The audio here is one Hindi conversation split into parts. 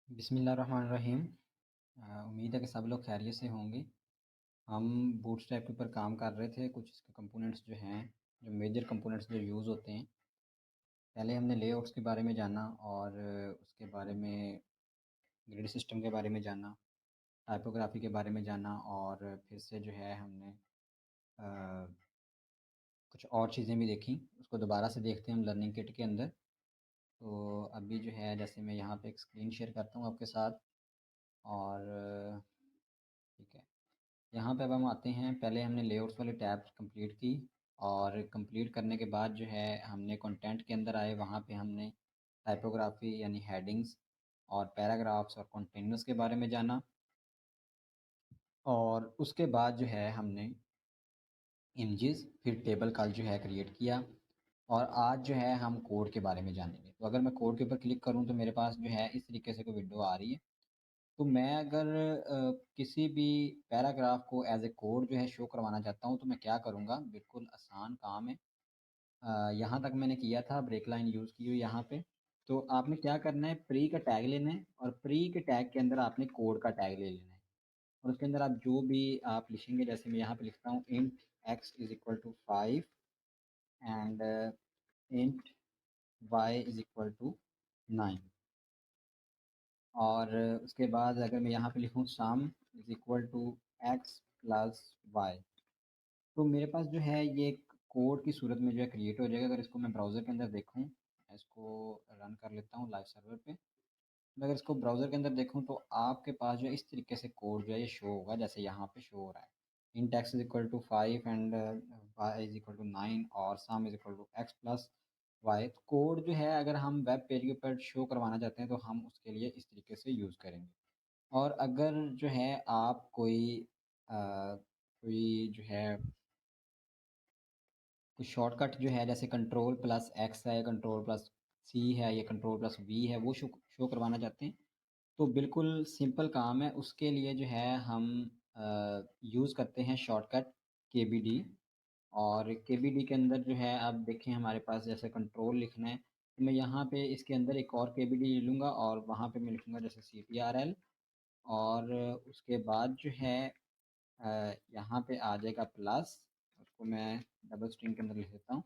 बिस्मिल्लाहिर्रहमानिर्रहीम। उम्मीद है कि सब लोग खैरियत से होंगे। हम बूटस्ट्रैप के ऊपर काम कर रहे थे। कुछ इसके कंपोनेंट्स जो हैं, जो मेजर कंपोनेंट्स जो यूज़ होते हैं, पहले हमने लेआउट्स के बारे में जाना और उसके बारे में ग्रिड सिस्टम के बारे में जाना, टाइपोग्राफी के बारे में जाना और फिर से जो है हमने अ, कुछ और चीज़ें भी देखी। उसको दोबारा से देखते हैं हम लर्निंग किट के अंदर। तो अभी जो है जैसे मैं यहाँ पे एक स्क्रीन शेयर करता हूँ आपके साथ और ठीक है। यहाँ पे अब हम आते हैं। पहले हमने लेआउट्स वाली टैब कंप्लीट की और कंप्लीट करने के बाद जो है हमने कंटेंट के अंदर आए। वहाँ पे हमने टाइपोग्राफी यानी हेडिंग्स और पैराग्राफ्स और कंटेनर्स के बारे में जाना और उसके बाद जो है हमने इमेजेस फिर टेबल का जो है क्रिएट किया और आज जो है हम कोड के बारे में जानेंगे। तो अगर मैं कोड के ऊपर क्लिक करूँ तो मेरे पास जो है इस तरीके से कोई विंडो आ रही है। तो मैं अगर किसी भी पैराग्राफ को एज ए कोड जो है शो करवाना चाहता हूँ तो मैं क्या करूँगा, बिल्कुल आसान काम है। यहाँ तक मैंने किया था, ब्रेक लाइन यूज़ की हुई यहाँ पे। तो आपने क्या करना है, प्री का टैग लेना है और प्री के टैग के अंदर आपने कोड का टैग ले लेना है और उसके अंदर आप जो भी आप लिखेंगे, जैसे मैं यहाँ पे लिखता हूँ int x is equal to 5 and int y is equal to 9 और उसके बाद अगर मैं यहाँ पे लिखूँ sum is equal to x plus y, तो मेरे पास जो है ये कोड की सूरत में जो है क्रिएट हो जाएगा। अगर इसको मैं ब्राउज़र के अंदर देखूँ, मैं इसको रन कर लेता हूँ लाइव सर्वर पे। मैं अगर इसको ब्राउज़र के अंदर देखूँ तो आपके पास जो है इस तरीके से कोड जो है ये शो होगा, जैसे यहाँ पे शो हो रहा है। Int x is equal to 5 and y is equal to 9 और sum is equal to x plus y. Code जो है अगर हम वेब पेज के ऊपर शो करवाना चाहते हैं तो हम उसके लिए इस तरीके से यूज़ करेंगे। और अगर जो है आप कोई जो है कुछ शॉर्टकट जो है, जैसे कंट्रोल प्लस एक्स है, कंट्रोल प्लस सी है, या कंट्रोल प्लस वी है, वो शो करवाना चाहते हैं तो बिल्कुल सिंपल काम है। उसके लिए जो है हम यूज़ करते हैं शॉर्टकट के बी डी। और के बी डी के अंदर जो है आप देखें हमारे पास जैसे कंट्रोल लिखना है तो मैं यहाँ पे इसके अंदर एक और के बी डी ले लूँगा और वहाँ पे मैं लिखूँगा जैसे सी टी आर एल और उसके बाद जो है यहाँ पे आ जाएगा प्लस, उसको मैं डबल स्ट्रिंग के अंदर लिख देता हूँ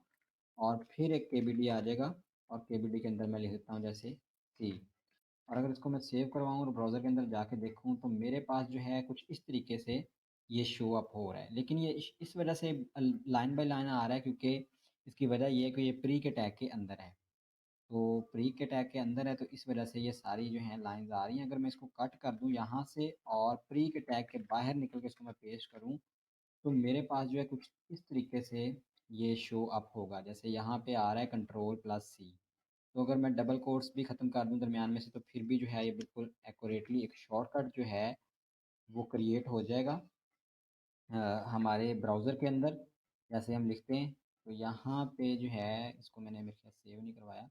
और फिर एक केबीडी आ जाएगा और केबीडी के अंदर मैं लिख देता हूँ जैसे सी। और अगर इसको मैं सेव करवाऊँ और ब्राउज़र के अंदर जाके देखूँ तो मेरे पास जो है कुछ इस तरीके से ये शो अप हो रहा है। लेकिन ये इस वजह से लाइन बाय लाइन आ रहा है क्योंकि इसकी वजह ये है कि ये प्री के टैग के अंदर है। तो प्री के टैग के अंदर है तो इस वजह से ये सारी जो हैं लाइन्स आ रही हैं। अगर मैं इसको कट कर दूँ यहाँ से और प्री के टैग के बाहर निकल के इसको मैं पेस्ट करूँ तो मेरे पास जो है कुछ इस तरीके से ये शो अप होगा। जैसे यहाँ पे आ रहा है कंट्रोल प्लस सी। तो अगर मैं डबल कोट्स भी ख़त्म कर दूँ दरमियान में से तो फिर भी जो है ये बिल्कुल एक्यूरेटली एक शॉर्टकट जो है वो क्रिएट हो जाएगा हमारे ब्राउज़र के अंदर। जैसे हम लिखते हैं तो यहाँ पे जो है, इसको मैंने मेरे ख्याल सेव नहीं करवाया।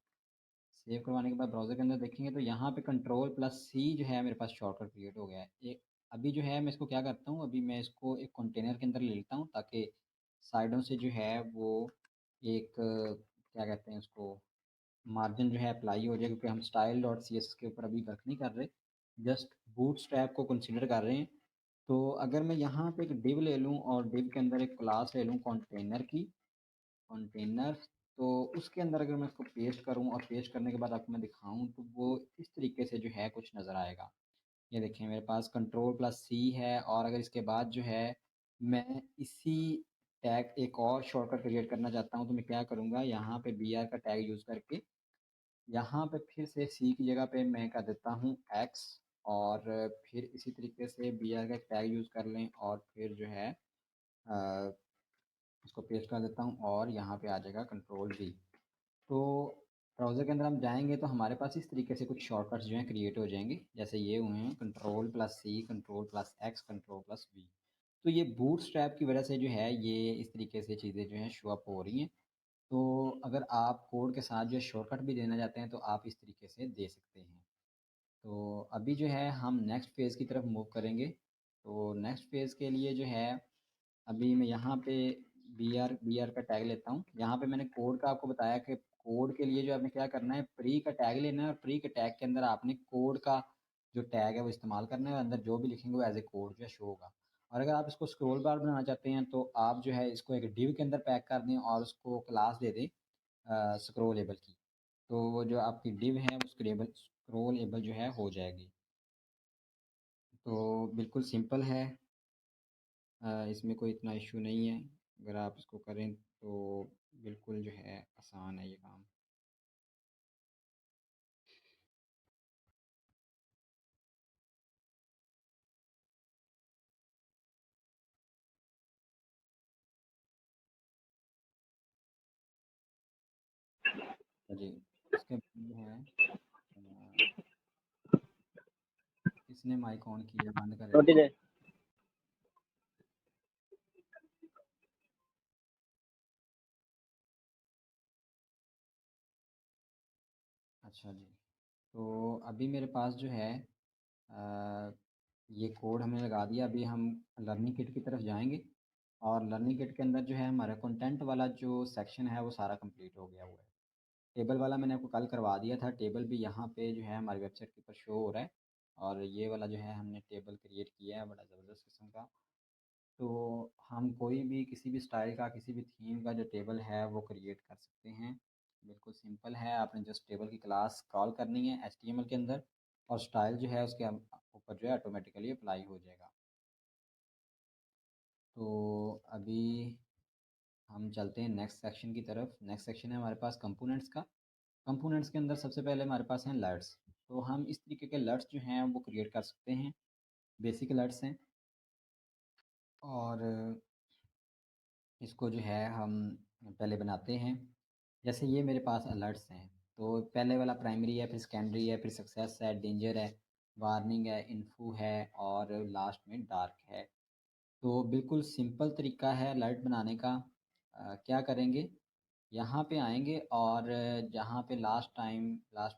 सेव करवाने के बाद ब्राउज़र के अंदर देखेंगे तो यहाँ पे कंट्रोल प्लस सी जो है मेरे पास शॉर्टकट क्रिएट हो गया है। एक अभी जो है मैं इसको क्या करता हूँ, अभी मैं इसको एक कंटेनर के अंदर ले लेता हूँ ताकि साइडों से जो है वो एक क्या कहते हैं उसको, मार्जिन जो है अप्लाई हो जाए, क्योंकि हम style dot C S S के ऊपर अभी वर्क नहीं कर रहे, जस्ट बूटस्ट्रैप को कंसिडर कर रहे हैं। तो अगर मैं यहाँ पे एक डिव ले लूँ और डिव के अंदर एक क्लास ले लूँ कंटेनर की, कंटेनर, तो उसके अंदर अगर मैं इसको पेस्ट करूँ और पेस्ट करने के बाद आपको मैं दिखाऊँ तो वो इस तरीके से जो है कुछ नज़र आएगा। ये देखिए मेरे पास कंट्रोल प्लस सी है और अगर इसके बाद जो है मैं इसी टैग एक और शॉर्टकट क्रिएट करना चाहता हूँ तो मैं क्या करूँगा, यहाँ पे बी आर का टैग यूज़ करके यहाँ पे फिर से सी की जगह पे मैं कर देता हूँ एक्स और फिर इसी तरीके से बी आर का टैग यूज़ कर लें और फिर जो है इसको पेस्ट कर देता हूँ और यहाँ पे आ जाएगा कंट्रोल वी। तो ब्राउज़र के अंदर हम जाएँगे तो हमारे पास इस तरीके से कुछ शॉर्टकट्स जो हैं क्रिएट हो जाएँगे, जैसे ये हुए हैं control plus C, control plus X, control plus V. तो ये बूटस्ट्रैप की वजह से जो है ये इस तरीके से चीज़ें जो हैं शो अप हो रही हैं। तो अगर आप कोड के साथ जो है शॉर्टकट भी देना चाहते हैं तो आप इस तरीके से दे सकते हैं। तो अभी जो है हम नेक्स्ट फ़ेज़ की तरफ मूव करेंगे। तो नेक्स्ट फ़ेज़ के लिए जो है अभी मैं यहाँ पे बी आर का टैग लेता हूँ। यहाँ पे मैंने कोड का आपको बताया कि कोड के लिए जो आपने क्या करना है, प्री का टैग लेना है और प्री के टैग के अंदर आपने कोड का जो टैग है वो इस्तेमाल करना है, और अंदर जो भी लिखेंगे वो एज़ ए कोड जो है शो होगा। और अगर आप इसको स्क्रॉल बार बनाना चाहते हैं तो आप जो है इसको एक डिव के अंदर पैक कर दें और उसको क्लास दे दें स्क्रॉलेबल की। तो वो जो आपकी डिव है वो स्क्रॉलेबल जो है हो जाएगी। तो बिल्कुल सिंपल है, इसमें कोई इतना इशू नहीं है। अगर आप इसको करें तो बिल्कुल जो है आसान है ये काम। जी, इसके बाद जो है किसने माइक ऑन किया, बंद करें। रोटी दे। अच्छा जी, तो अभी मेरे पास जो है ये कोड हमने लगा दिया। अभी हम लर्निंग किट की तरफ जाएंगे, और लर्निंग किट के अंदर जो है हमारा कंटेंट वाला जो सेक्शन है वो सारा कंप्लीट हो गया हुआ है। टेबल वाला मैंने आपको कल करवा दिया था, टेबल भी यहाँ पे जो है हमारी वेबसाइट के ऊपर शो हो रहा है। और ये वाला जो है हमने टेबल क्रिएट किया है बड़ा ज़बरदस्त किस्म का। तो हम कोई भी किसी भी स्टाइल का, किसी भी थीम का जो टेबल है वो क्रिएट कर सकते हैं। बिल्कुल सिंपल है, आपने जस्ट टेबल की क्लास कॉल करनी है HTML के अंदर, और स्टाइल जो है उसके ऊपर जो है ऑटोमेटिकली अप्लाई हो जाएगा। तो अभी हम चलते हैं नेक्स्ट सेक्शन की तरफ। नेक्स्ट सेक्शन है हमारे पास कंपोनेंट्स का। कंपोनेंट्स के अंदर सबसे पहले हमारे पास हैं लर्ट्स। तो हम इस तरीके के लर्ट्स जो हैं वो क्रिएट कर सकते हैं। बेसिक लर्ट्स हैं, और इसको जो है हम पहले बनाते हैं। जैसे ये मेरे पास अलर्ट्स हैं, तो पहले वाला प्राइमरी है, फिर सेकेंडरी है, फिर सक्सेस है, डेंजर है, वार्निंग है, इन्फो है, और लास्ट में डार्क है। तो बिल्कुल सिंपल तरीका है अलर्ट बनाने का। क्या करेंगे, यहाँ पे आएंगे, और जहाँ पे लास्ट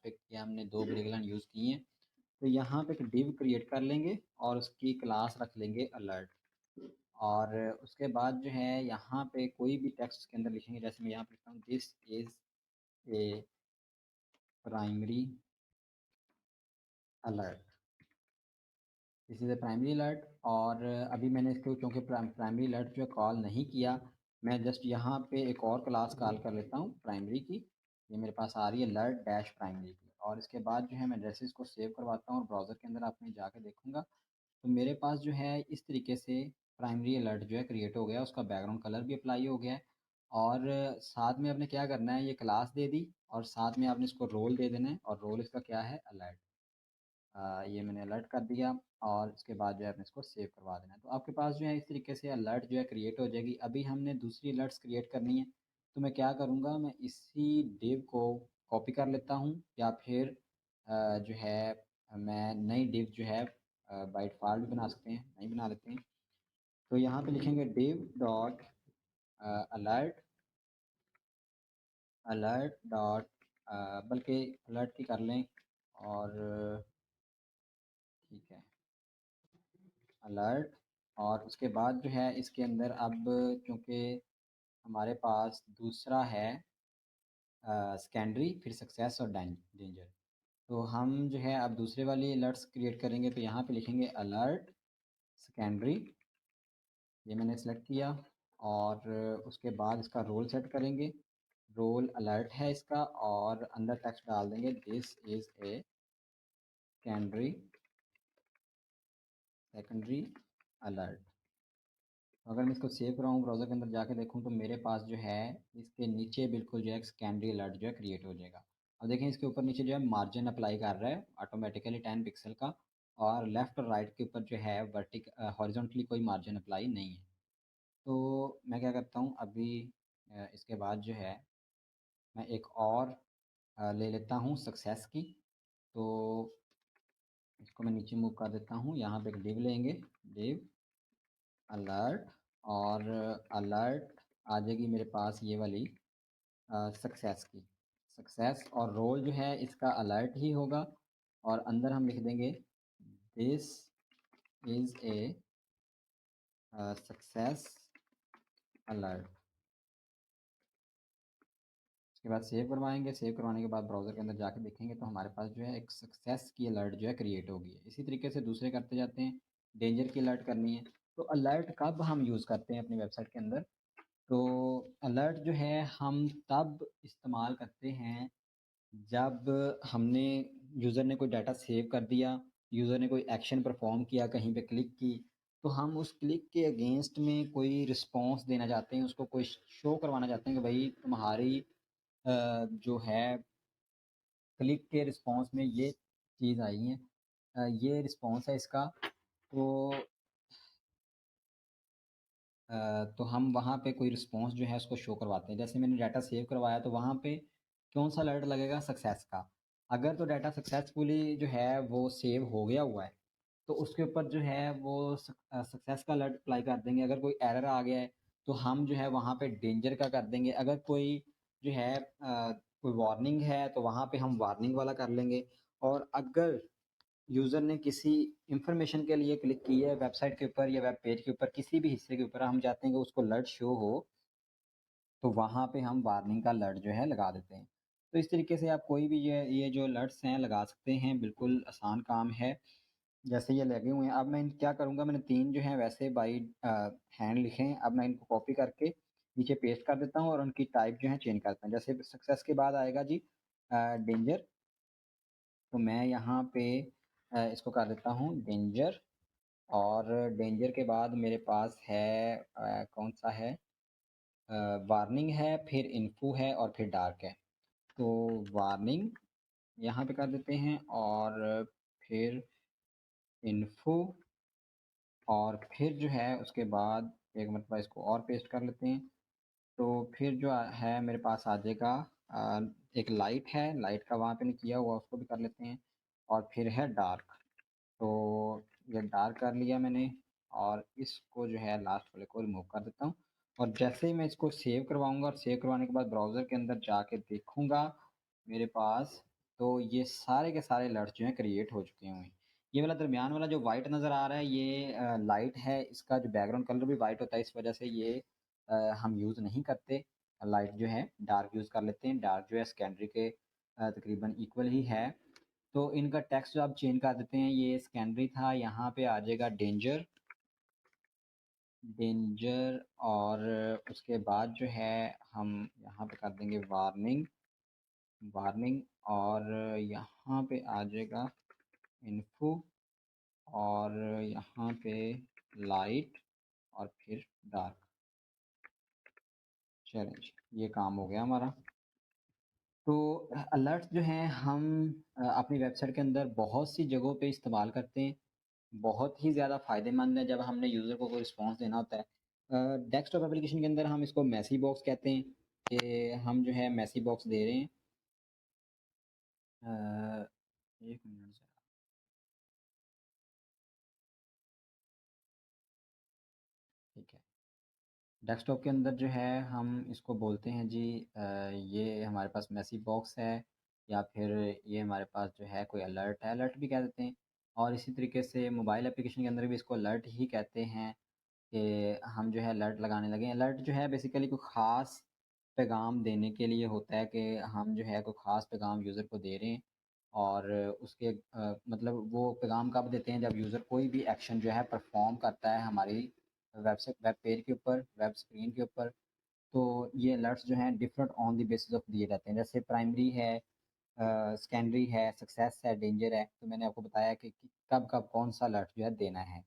पे किया हमने दो ब्रेगलन यूज़ किए हैं, तो यहाँ पे एक डिव क्रिएट कर लेंगे और उसकी क्लास रख लेंगे अलर्ट। और उसके बाद जो है यहाँ पे कोई भी टेक्स्ट के अंदर लिखेंगे, जैसे मैं यहाँ पे लिखता हूँ this is a primary alert, this is a primary alert. और अभी मैंने इसको क्योंकि प्राइमरी अलर्ट जो कॉल नहीं किया, मैं जस्ट यहाँ पे एक और क्लास कॉल कर लेता हूँ प्राइमरी की। ये मेरे पास आ रही है अलर्ट डैश प्राइमरी की, और इसके बाद जो है मैं जैसे इसको सेव करवाता हूँ और ब्राउज़र के अंदर आपने जाके देखूँगा, तो मेरे पास जो है इस तरीके से प्राइमरी अलर्ट जो है क्रिएट हो गया। उसका बैकग्राउंड कलर भी अप्लाई हो गया है, और साथ में आपने क्या करना है, ये क्लास दे दी, और साथ में आपने इसको रोल दे देना है, और रोल इसका क्या है, अलर्ट। ये मैंने अलर्ट कर दिया, और उसके बाद जो है आपने इसको सेव करवा देना है। तो आपके पास जो है इस तरीके से अलर्ट जो है क्रिएट हो जाएगी। अभी हमने दूसरी अलर्ट्स क्रिएट करनी है, तो मैं क्या करूँगा, मैं इसी डिव को कॉपी कर लेता हूँ, या फिर जो है मैं नई डिव जो है बाय डिफ़ॉल्ट भी बना सकते हैं, नहीं बना लेते हैं। तो यहाँ पे लिखेंगे div dot alert, alert dot बल्कि अलर्ट की कर लें, और ठीक है अलर्ट। और उसके बाद जो है इसके अंदर अब चूँकि हमारे पास दूसरा है सेकेंडरी, फिर सक्सेस और डेंजर, तो हम जो है अब दूसरे वाली अलर्ट्स क्रिएट करेंगे। तो यहाँ पे लिखेंगे अलर्ट सेकेंडरी, ये मैंने सेलेक्ट किया, और उसके बाद इसका रोल सेट करेंगे। रोल अलर्ट है इसका, और अंदर टेक्स्ट डाल देंगे this is a secondary alert. अगर मैं इसको सेव कराऊँ ब्राउज़र के अंदर जाके देखूँ, तो मेरे पास जो है इसके नीचे बिल्कुल जो है सेकेंडरी अलर्ट जो है क्रिएट हो जाएगा। अब देखें इसके ऊपर नीचे जो है मार्जिन अप्लाई कर रहा है ऑटोमेटिकली 10 पिक्सल का, और लेफ़्ट और राइट के ऊपर जो है हॉरिजॉन्टली कोई मार्जिन अप्लाई नहीं है। तो मैं क्या करता हूँ अभी, इसके बाद जो है मैं एक और ले लेता हूँ सक्सेस की। तो इसको मैं नीचे मूव कर देता हूँ, यहाँ पे एक डिव लेंगे, डिव अलर्ट, और अलर्ट आ जाएगी मेरे पास ये वाली सक्सेस की, सक्सेस, और रोल जो है इसका अलर्ट ही होगा, और अंदर हम लिख देंगे this is a success alert. उसके बाद सेव करवाएँगे, सेव करवाने के बाद ब्राउज़र के अंदर जाके देखेंगे तो हमारे पास जो है एक सक्सेस की अलर्ट जो है क्रिएट होगी है। इसी तरीके से दूसरे करते जाते हैं, डेंजर की अलर्ट करनी है। तो अलर्ट कब हम यूज़ करते हैं अपनी वेबसाइट के अंदर? तो अलर्ट जो है हम तब इस्तेमाल करते हैं जब हमने यूज़र ने कोई डाटा सेव कर दिया, यूज़र ने कोई एक्शन परफ़ॉर्म किया, कहीं पे क्लिक की, तो हम उस क्लिक के अगेंस्ट में कोई रिस्पॉन्स देना चाहते हैं, उसको कोई शो करवाना चाहते हैं कि भई तुम्हारी जो है क्लिक के रिस्पॉन्स में ये चीज़ आई है, ये रिस्पॉन्स है इसका। तो तो हम वहाँ पे कोई रिस्पॉन्स जो है उसको शो करवाते हैं। जैसे मैंने डाटा सेव करवाया तो वहाँ पे कौन-सा अलर्ट लगेगा? सक्सेस का। अगर तो डाटा सक्सेसफुली जो है वो सेव हो गया हुआ है, तो उसके ऊपर जो है वो सक्सेस का अलर्ट अप्लाई कर देंगे। अगर कोई एरर आ गया है, तो हम जो है वहाँ पे डेंजर का कर देंगे। अगर कोई जो है कोई वार्निंग है, तो वहाँ पे हम वार्निंग वाला कर लेंगे। और अगर यूज़र ने किसी इन्फॉर्मेशन के लिए क्लिक की है वेबसाइट के ऊपर या वेब पेज के ऊपर, किसी भी हिस्से के ऊपर हम चाहते हैं कि उसको अलर्ट शो हो, तो वहाँ पे हम वार्निंग का अलर्ट जो है लगा देते हैं। तो इस तरीके से आप कोई भी ये जो अलर्ट्स हैं लगा सकते हैं, बिल्कुल आसान काम है। जैसे ये लगे हुए हैं, अब मैं क्या करूँगा, मैंने 3 जो हैं वैसे बाई हैंड लिखे हैं, अब मैं इनको कॉपी करके नीचे पेस्ट कर देता हूँ और उनकी टाइप जो है चेंज करता हूँ। जैसे सक्सेस के बाद आएगा जी डेंजर, तो मैं यहाँ पे इसको कर देता हूँ डेंजर। और डेंजर के बाद मेरे पास है कौन-सा है वार्निंग है, फिर इन्फो है और फिर डार्क है। तो वार्निंग यहाँ पे कर देते हैं और फिर इन्फो और फिर जो है उसके बाद एक मरतबा इसको और पेस्ट कर लेते हैं। तो फिर जो है मेरे पास आ जाएगा अ, एक लाइट है, लाइट का वहाँ पे नहीं किया हुआ उसको भी कर लेते हैं और फिर है डार्क। तो ये डार्क कर लिया मैंने और इसको जो है लास्ट वाले को रिमूव कर देता हूँ। और जैसे ही मैं इसको सेव करवाऊँगा और सेव करवाने के बाद ब्राउज़र के अंदर जाके देखूँगा मेरे पास, तो ये सारे के सारे अलर्ट्स जो हैं क्रिएट हो चुके हुए हैं। ये वाला दरमियान वाला जो व्हाइट नज़र आ रहा है ये लाइट है, इसका जो बैकग्राउंड कलर भी व्हाइट होता है, इस वजह से ये हम यूज़ नहीं करते। लाइट जो है डार्क यूज़ कर लेते हैं। डार्क जो है सेकेंडरी के तकरीबन इक्वल ही है। तो इनका टेक्स्ट जो आप चेंज कर देते हैं, ये सेकेंडरी था, यहाँ पे आ जाएगा डेंजर, डेंजर और उसके बाद जो है हम यहाँ पे कर देंगे वार्निंग, वार्निंग और यहाँ पे आ जाएगा इन्फो और यहाँ पे लाइट और फिर डार्क। चलें जी, ये काम हो गया हमारा। तो अलर्ट्स जो हैं हम अपनी वेबसाइट के अंदर बहुत सी जगहों पे इस्तेमाल करते हैं। बहुत ही ज़्यादा फ़ायदेमंद है जब हमने यूज़र को कोई रिस्पॉन्स देना होता है। डेस्कटॉप एप्लीकेशन के अंदर हम इसको मेसी बॉक्स कहते हैं कि हम जो है मेसी बॉक्स दे रहे हैं। 1 मिनट ज़रा, ठीक है। डेस्कटॉप के अंदर जो है हम इसको बोलते हैं जी ये हमारे पास मेसी बॉक्स है या फिर ये हमारे पास जो है कोई अलर्ट है, अलर्ट भी कह देते हैं। और इसी तरीके से मोबाइल एप्लीकेशन के अंदर भी इसको अलर्ट ही कहते हैं कि हम जो है अलर्ट लगाने लगे हैं। अलर्ट जो है बेसिकली कोई ख़ास पैगाम देने के लिए होता है कि हम जो है कोई ख़ास पैगाम यूज़र को दे रहे हैं और उसके मतलब वो पैगाम कब देते हैं जब यूज़र कोई भी एक्शन जो है परफ़ॉर्म करता है हमारी वेबसाइट वेब पेज के ऊपर, वेब स्क्रीन के ऊपर। तो ये अलर्ट्स जो हैं different on the basis of दिए जाते हैं। जैसे प्राइमरी है, सेकेंडरी है, सक्सेस है, डेंजर है। तो मैंने आपको बताया कि कब-कब कौन-सा अलर्ट जो है देना है।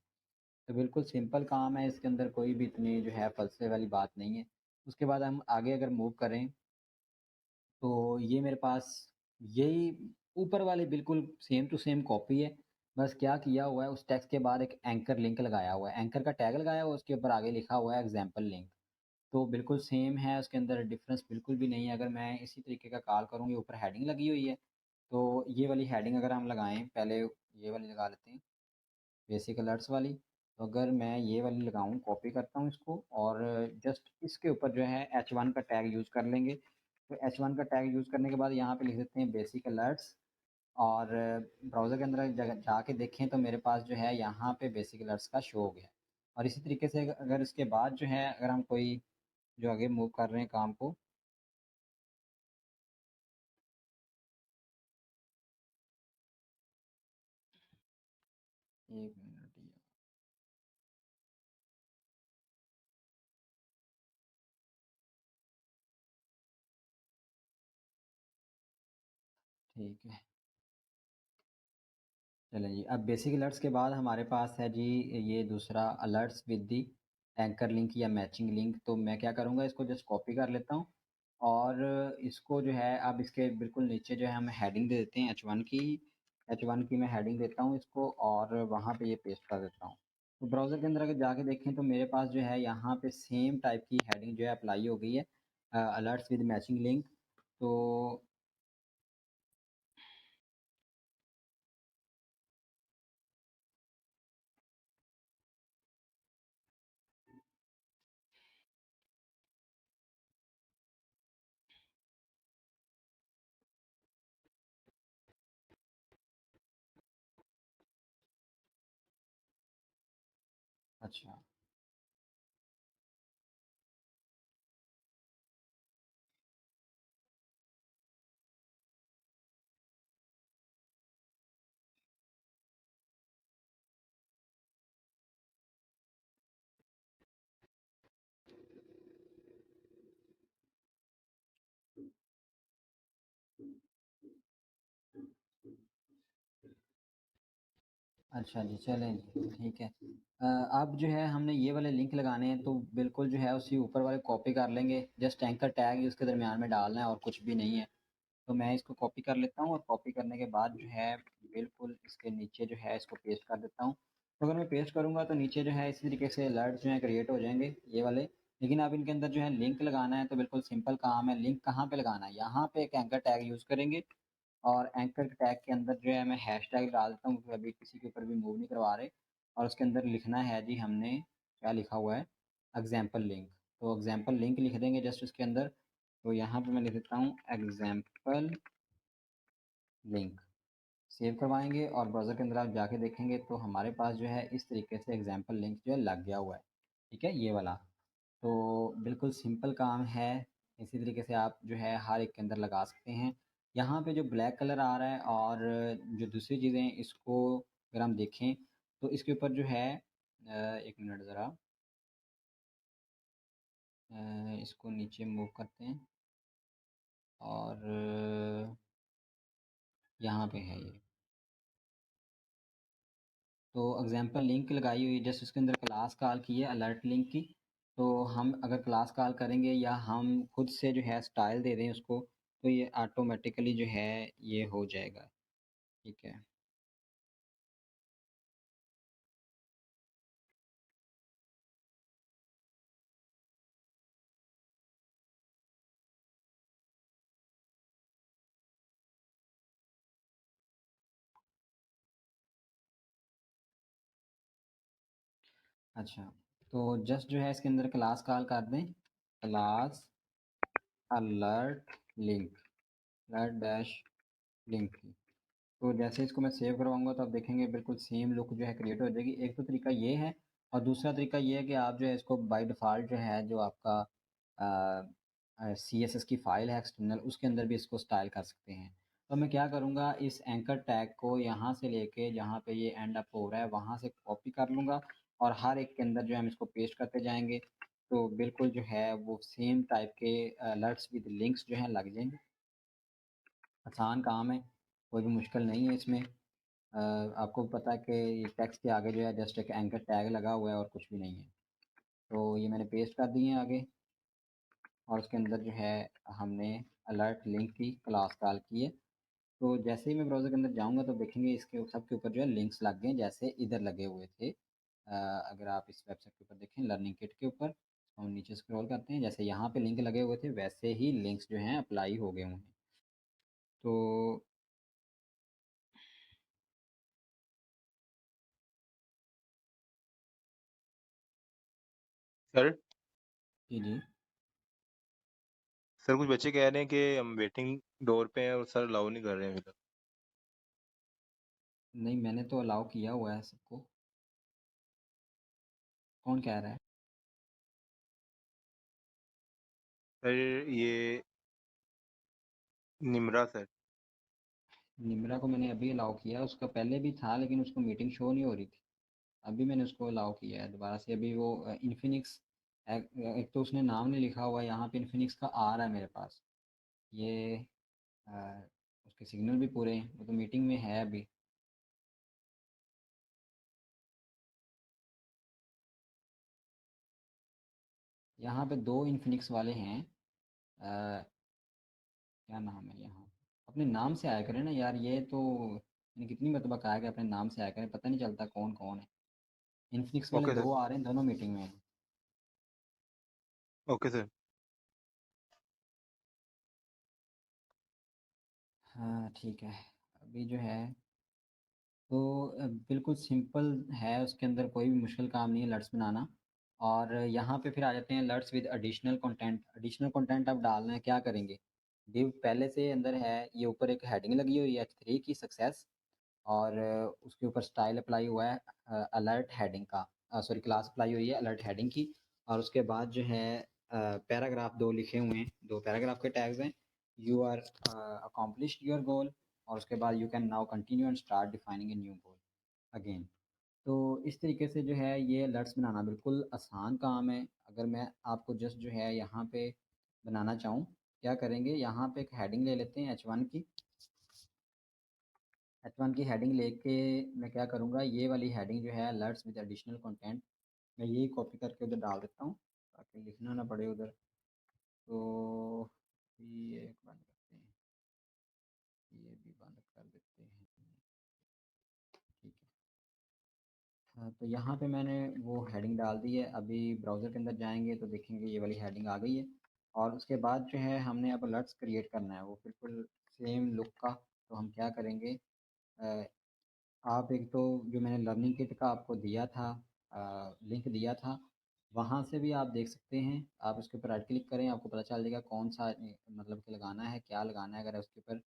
तो बिल्कुल सिंपल काम है, इसके अंदर कोई भी इतनी जो है फ़लसफ़े वाली बात नहीं है। उसके बाद हम आगे अगर मूव करें, तो ये मेरे पास यही ऊपर वाली बिल्कुल सेम टू सेम कॉपी है। बस क्या किया हुआ है, उस टेक्स्ट के बाद एक एंकर लिंक लगाया हुआ है। एंकर का टैग लगाया हुआ है, उसके ऊपर आगे लिखा हुआ है एग्ज़ाम्पल लिंक। तो बिल्कुल सेम है, उसके अंदर डिफ़रेंस बिल्कुल भी नहीं है। अगर मैं इसी तरीके का कॉल करूँ, ये ऊपर हेडिंग लगी हुई है, तो ये वाली हेडिंग अगर हम लगाएँ, पहले ये वाली लगा लेते हैं। बेसिक अलर्ट्स वाली। तो अगर मैं ये वाली लगाऊँ, कॉपी करता हूँ इसको और जस्ट इसके ऊपर जो है H1 का टैग यूज़ कर लेंगे। तो H1 का टैग यूज़ करने के बाद यहाँ पे लिख देते हैं बेसिक अलर्ट्स और ब्राउज़र के अंदर जगह जाके देखें तो मेरे पास जो है यहाँ पे बेसिक अलर्ट्स का शो हो गया है। और इसी तरीके से अगर इसके बाद जो है अगर हम कोई जो आगे मूव कर रहे हैं काम को, 1 मिनट ये ठीक है। चलें जी, अब बेसिक अलर्ट्स के बाद हमारे पास है जी ये दूसरा alerts with the anchor link या मैचिंग लिंक। तो मैं क्या करूँगा, इसको जस्ट कॉपी कर लेता हूँ और इसको जो है अब इसके बिल्कुल नीचे जो है हम हेडिंग दे देते हैं H1 की मैं हेडिंग देता हूँ इसको और वहाँ पे ये पेस्ट कर देता हूँ। तो ब्राउज़र के अंदर अगर जाके देखें तो मेरे पास जो है यहाँ पे सेम टाइप की हेडिंग जो है अप्लाई हो गई है, अलर्ट्स विद मैचिंग लिंक। तो अच्छा। अच्छा जी, चलें जी, ठीक है। अब जो है हमने ये वाले लिंक लगाने हैं तो बिल्कुल जो है उसी ऊपर वाले कॉपी कर लेंगे, जस्ट एंकर टैग ही उसके दरमियान में डालना है और कुछ भी नहीं है। तो मैं इसको कॉपी कर लेता हूँ और कॉपी करने के बाद जो है बिल्कुल इसके नीचे जो है इसको पेस्ट कर देता हूँ। तो अगर मैं पेस्ट करूँगा तो नीचे जो है इसी तरीके से अलर्ट्स जो हैं क्रिएट हो जाएँगे ये वाले। लेकिन अब इनके अंदर जो है लिंक लगाना है तो बिल्कुल सिंपल काम है, लिंक कहाँ पे लगाना है? यहाँ पे एक एंकर टैग यूज़ करेंगे और एंकर टैग के अंदर जो है मैं हैशटैग डाल देता हूँ क्योंकि अभी किसी के ऊपर भी मूव नहीं करवा रहे और उसके अंदर लिखना है जी हमने क्या लिखा हुआ है एग्जाम्पल लिंक। तो एग्जाम्पल लिंक लिख देंगे जस्ट उसके अंदर। तो यहाँ पे मैं लिख देता हूँ एग्जाम्पल लिंक, सेव करवाएंगे और ब्राउज़र के अंदर आप जाके देखेंगे तो हमारे पास जो है इस तरीके से एग्जाम्पल लिंक जो है लग गया हुआ है। ठीक है, ये वाला। तो बिल्कुल सिंपल काम है, इसी तरीके से आप जो है हर एक के अंदर लगा सकते हैं। यहाँ पे जो ब्लैक कलर आ रहा है और जो दूसरी चीज़ें हैं इसको अगर हम देखें तो इसके ऊपर जो है 1 मिनट ज़रा इसको नीचे मूव करते हैं और यहाँ पे है ये। तो एग्ज़ाम्पल लिंक लगाई हुई है जस्ट उसके अंदर क्लास कॉल की है अलर्ट लिंक की। तो हम अगर क्लास कॉल करेंगे या हम खुद से जो है स्टाइल दे दें उसको तो ये ऑटोमेटिकली जो है ये हो जाएगा। ठीक है। अच्छा, तो जस्ट जो है इसके अंदर क्लास कॉल कर दें, class alert link, alert dash link की। तो जैसे इसको मैं सेव करवाऊँगा तो आप देखेंगे बिल्कुल सेम लुक जो है क्रिएट हो जाएगी। एक तो तरीका ये है और दूसरा तरीका ये है कि आप जो है इसको बाय डिफ़ॉल्ट जो है जो आपका सीएसएस की फ़ाइल है एक्सटर्नल उसके अंदर भी इसको स्टाइल कर सकते हैं। तो मैं क्या करूँगा इस एंकर टैग को यहाँ से लेके जहाँ पे ये एंड अप हो रहा है वहाँ से कॉपी कर लूँगा और हर एक के अंदर जो है हम इसको पेस्ट करते जाएँगे। तो बिल्कुल जो है वो सेम टाइप के अलर्ट्स विद लिंक्स जो हैं लग जाएँगे। आसान काम है, कोई भी मुश्किल नहीं है इसमें। आपको पता है कि ये टेक्स्ट के आगे जो है जस्ट एक एंकर टैग लगा हुआ है और कुछ भी नहीं है। तो ये मैंने पेस्ट कर दिए हैं आगे और उसके अंदर जो है हमने अलर्ट लिंक की क्लास कॉल की है। तो जैसे ही मैं ब्राउज़र के अंदर जाऊँगा तो देखेंगे इसके सब के ऊपर जो है लिंक्स लग गए हैं जैसे इधर लगे हुए थे। अगर आप इस वेबसाइट के ऊपर देखें लर्निंग किट के ऊपर, तो हम नीचे स्क्रॉल करते हैं जैसे यहाँ पे लिंक लगे हुए थे वैसे ही लिंक्स जो हैं अप्लाई हो गए हुए हैं। तो सर जी, जी। सर कुछ बच्चे कह रहे हैं कि हम वेटिंग डोर पे हैं और सर अलाउ नहीं कर रहे हैं अभी तक। नहीं मैंने तो अलाउ किया हुआ है सबको। कौन कह रहा है? सर ये निम्रा सर। निम्रा को मैंने अभी अलाउ किया, उसका पहले भी था लेकिन उसको मीटिंग शो नहीं हो रही थी। अभी मैंने उसको अलाउ किया है दोबारा से। अभी वो इन्फिनिक्स, एक तो उसने नाम नहीं लिखा हुआ है यहाँ पे, इन्फिनिक्स का आ रहा है मेरे पास। ये अ, उसके सिग्नल भी पूरे हैं, वो तो मीटिंग में है अभी। यहाँ पे दो इन्फिनिक्स वाले हैं। अ, क्या नाम है यहाँ, अपने नाम से आया करें ना यार, ये तो मैंने कितनी मरतबा कहा है कि अपने नाम से आया करें, पता नहीं चलता कौन कौन है। इन्फिनिक्स वाले ओके सर। दो आ रहे हैं, दोनों मीटिंग में हैं। Okay sir. हाँ ठीक है। अभी जो है तो बिल्कुल सिंपल है, उसके अंदर कोई भी मुश्किल काम नहीं है लट्स बनाना। और यहाँ पे फिर आ जाते हैं lots with additional content. Additional content आप डालना है, क्या करेंगे, डिव पहले से अंदर है, ये ऊपर एक हेडिंग लगी हुई है H3 की सक्सेस, और उसके ऊपर स्टाइल अप्लाई हुआ है अलर्ट हेडिंग का, सॉरी क्लास अप्लाई हुई है अलर्ट हेडिंग की। और उसके बाद जो है पैराग्राफ दो लिखे हुए हैं, दो पैराग्राफ के टैग्स हैं। You are accomplished your goal, और उसके बाद you can now continue and start defining a new goal again. तो इस तरीके से जो है ये अलर्ट्स बनाना बिल्कुल आसान काम है। अगर मैं आपको जस्ट जो है यहाँ पे बनाना चाहूँ, क्या करेंगे, यहाँ पे एक हेडिंग ले लेते हैं H1 की। H1 की हेडिंग लेके मैं क्या करूँगा, ये वाली हेडिंग जो है अलर्ट्स विद एडिशनल कंटेंट, मैं यही कॉपी करके उधर डाल देता हूँ ताकि लिखना ना पड़े उधर। तो ये एक बंद करते हैं, ये भी बंद कर देते हैं। ठीक है। हाँ, तो यहाँ पे मैंने वो हेडिंग डाल दी है। अभी ब्राउज़र के अंदर जाएंगे तो देखेंगे ये वाली हेडिंग आ गई है। और उसके बाद जो है हमने अब अलर्ट्स क्रिएट करना है, वो बिल्कुल सेम लुक का। तो हम क्या करेंगे, अ, आप एक तो जो मैंने लर्निंग किट का आपको दिया था, लिंक दिया था, वहाँ से भी आप देख सकते हैं। आप उसके ऊपर राइट क्लिक करें, आपको पता चल जाएगा कौन सा मतलब कि लगाना है, क्या लगाना है। अगर उसके ऊपर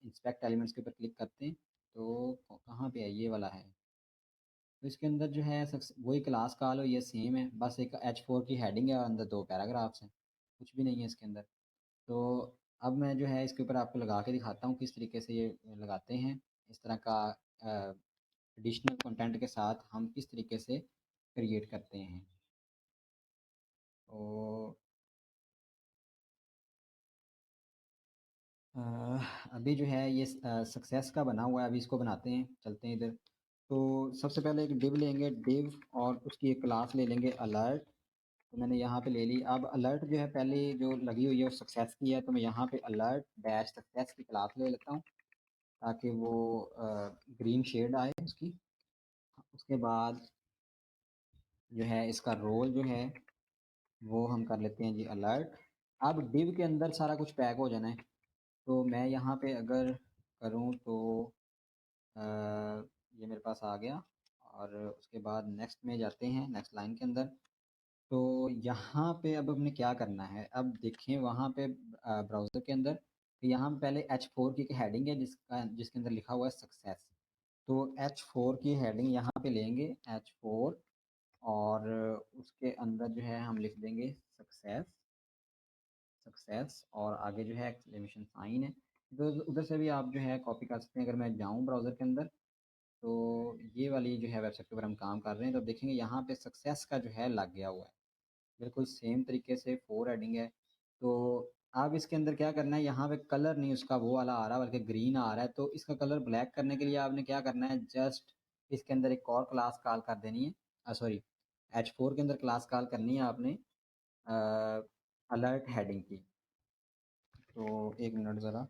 इंस्पेक्ट एलिमेंट्स के ऊपर क्लिक करते हैं तो कहाँ पे है, ये वाला है। तो इसके अंदर जो है वही क्लास कॉल हो, ये सेम है, बस एक H4 की हेडिंग है और अंदर दो पैराग्राफ्स हैं, कुछ भी नहीं है इसके अंदर। तो अब मैं जो है इसके ऊपर आपको लगा के दिखाता हूँ किस तरीके से ये लगाते हैं। इस तरह का एडिशनल कंटेंट के साथ हम किस तरीके से क्रिएट करते हैं। तो अ, अभी जो है ये सक्सेस का बना हुआ है, अभी इसको बनाते हैं, चलते हैं इधर। तो सबसे पहले एक डिव लेंगे, डिव और उसकी एक क्लास ले लेंगे अलर्ट। तो मैंने यहाँ पे ले ली। अब अलर्ट जो है पहले जो लगी हुई है वो सक्सेस की है, तो मैं यहाँ पे अलर्ट डैश सक्सेस की क्लास ले लेता हूँ ताकि वो ग्रीन शेड आए उसकी। उसके बाद जो है इसका रोल जो है वो हम कर लेते हैं जी अलर्ट। अब डिव के अंदर सारा कुछ पैक हो जाना है। तो मैं यहाँ पे अगर करूँ तो अ, ये मेरे पास आ गया। और उसके बाद नेक्स्ट में जाते हैं, नेक्स्ट लाइन के अंदर। तो यहाँ पे अब हमने क्या करना है, अब देखें वहाँ पे ब्राउज़र के अंदर, तो यहाँ पे पहले H4 की एक हेडिंग है जिसके अंदर लिखा हुआ है सक्सेस। तो H4 की हेडिंग यहाँ पे लेंगे H4, और उसके अंदर जो है हम लिख देंगे सक्सेस, सक्सेस, और आगे जो है एक्सक्लेमेशन साइन है। तो उधर से भी आप जो है कॉपी कर सकते हैं। अगर मैं जाऊँ ब्राउज़र के अंदर, तो ये वाली जो है वेबसाइट के ऊपर हम काम कर रहे हैं, तो देखेंगे यहाँ पे सक्सेस का जो है लग गया हुआ है, बिल्कुल सेम तरीके से 4 हेडिंग है। तो अब इसके अंदर क्या करना है, यहाँ पे कलर नहीं उसका वो वाला आ रहा बल्कि ग्रीन आ रहा है, तो इसका कलर ब्लैक करने के लिए आपने क्या करना है, जस्ट इसके अंदर एक और क्लास कॉल कर देनी है, सॉरी H4 के अंदर क्लास कॉल करनी है आपने अलर्ट हेडिंग की। तो एक मिनट ज़रा।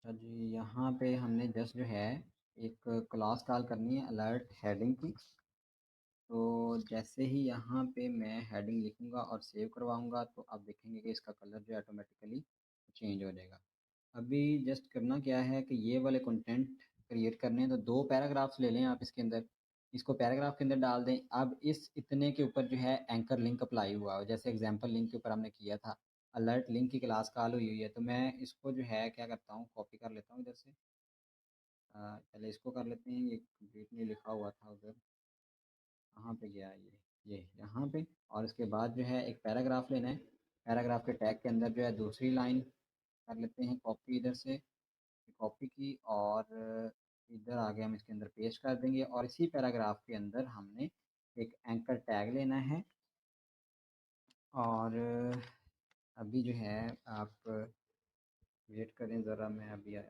अच्छा जी, यहाँ पे हमने जस्ट जो है एक क्लास कॉल करनी है अलर्ट हेडिंग की। तो जैसे ही यहाँ पे मैं हेडिंग लिखूँगा और सेव करवाऊँगा तो आप देखेंगे कि इसका कलर जो है ऑटोमेटिकली चेंज हो जाएगा। अभी जस्ट करना क्या है कि ये वाले कंटेंट क्रिएट करने हैं तो 2 पैराग्राफ्स ले लें आप इसके अंदर, इसको पैराग्राफ के अंदर डाल दें। अब इस इतने के ऊपर जो है एंकर लिंक अप्लाई हुआ हो, जैसे एग्जांपल लिंक के ऊपर हमने किया था, अलर्ट लिंक की क्लास कॉल हुई हुई है, तो मैं इसको जो है क्या करता हूँ कॉपी कर लेता हूँ इधर से। पहले इसको कर लेते हैं, ये कंप्लीट नहीं लिखा हुआ था उधर, कहाँ पे गया ये यहाँ पे। और इसके बाद जो है एक पैराग्राफ लेना है, पैराग्राफ के टैग के अंदर जो है दूसरी लाइन कर लेते हैं कॉपी, इधर से कॉपी की और इधर आगे हम इसके अंदर पेस्ट कर देंगे और इसी पैराग्राफ के अंदर हमने एक एंकर टैग लेना है। और अभी जो है आप वेट करें ज़रा, मैं अभी आया।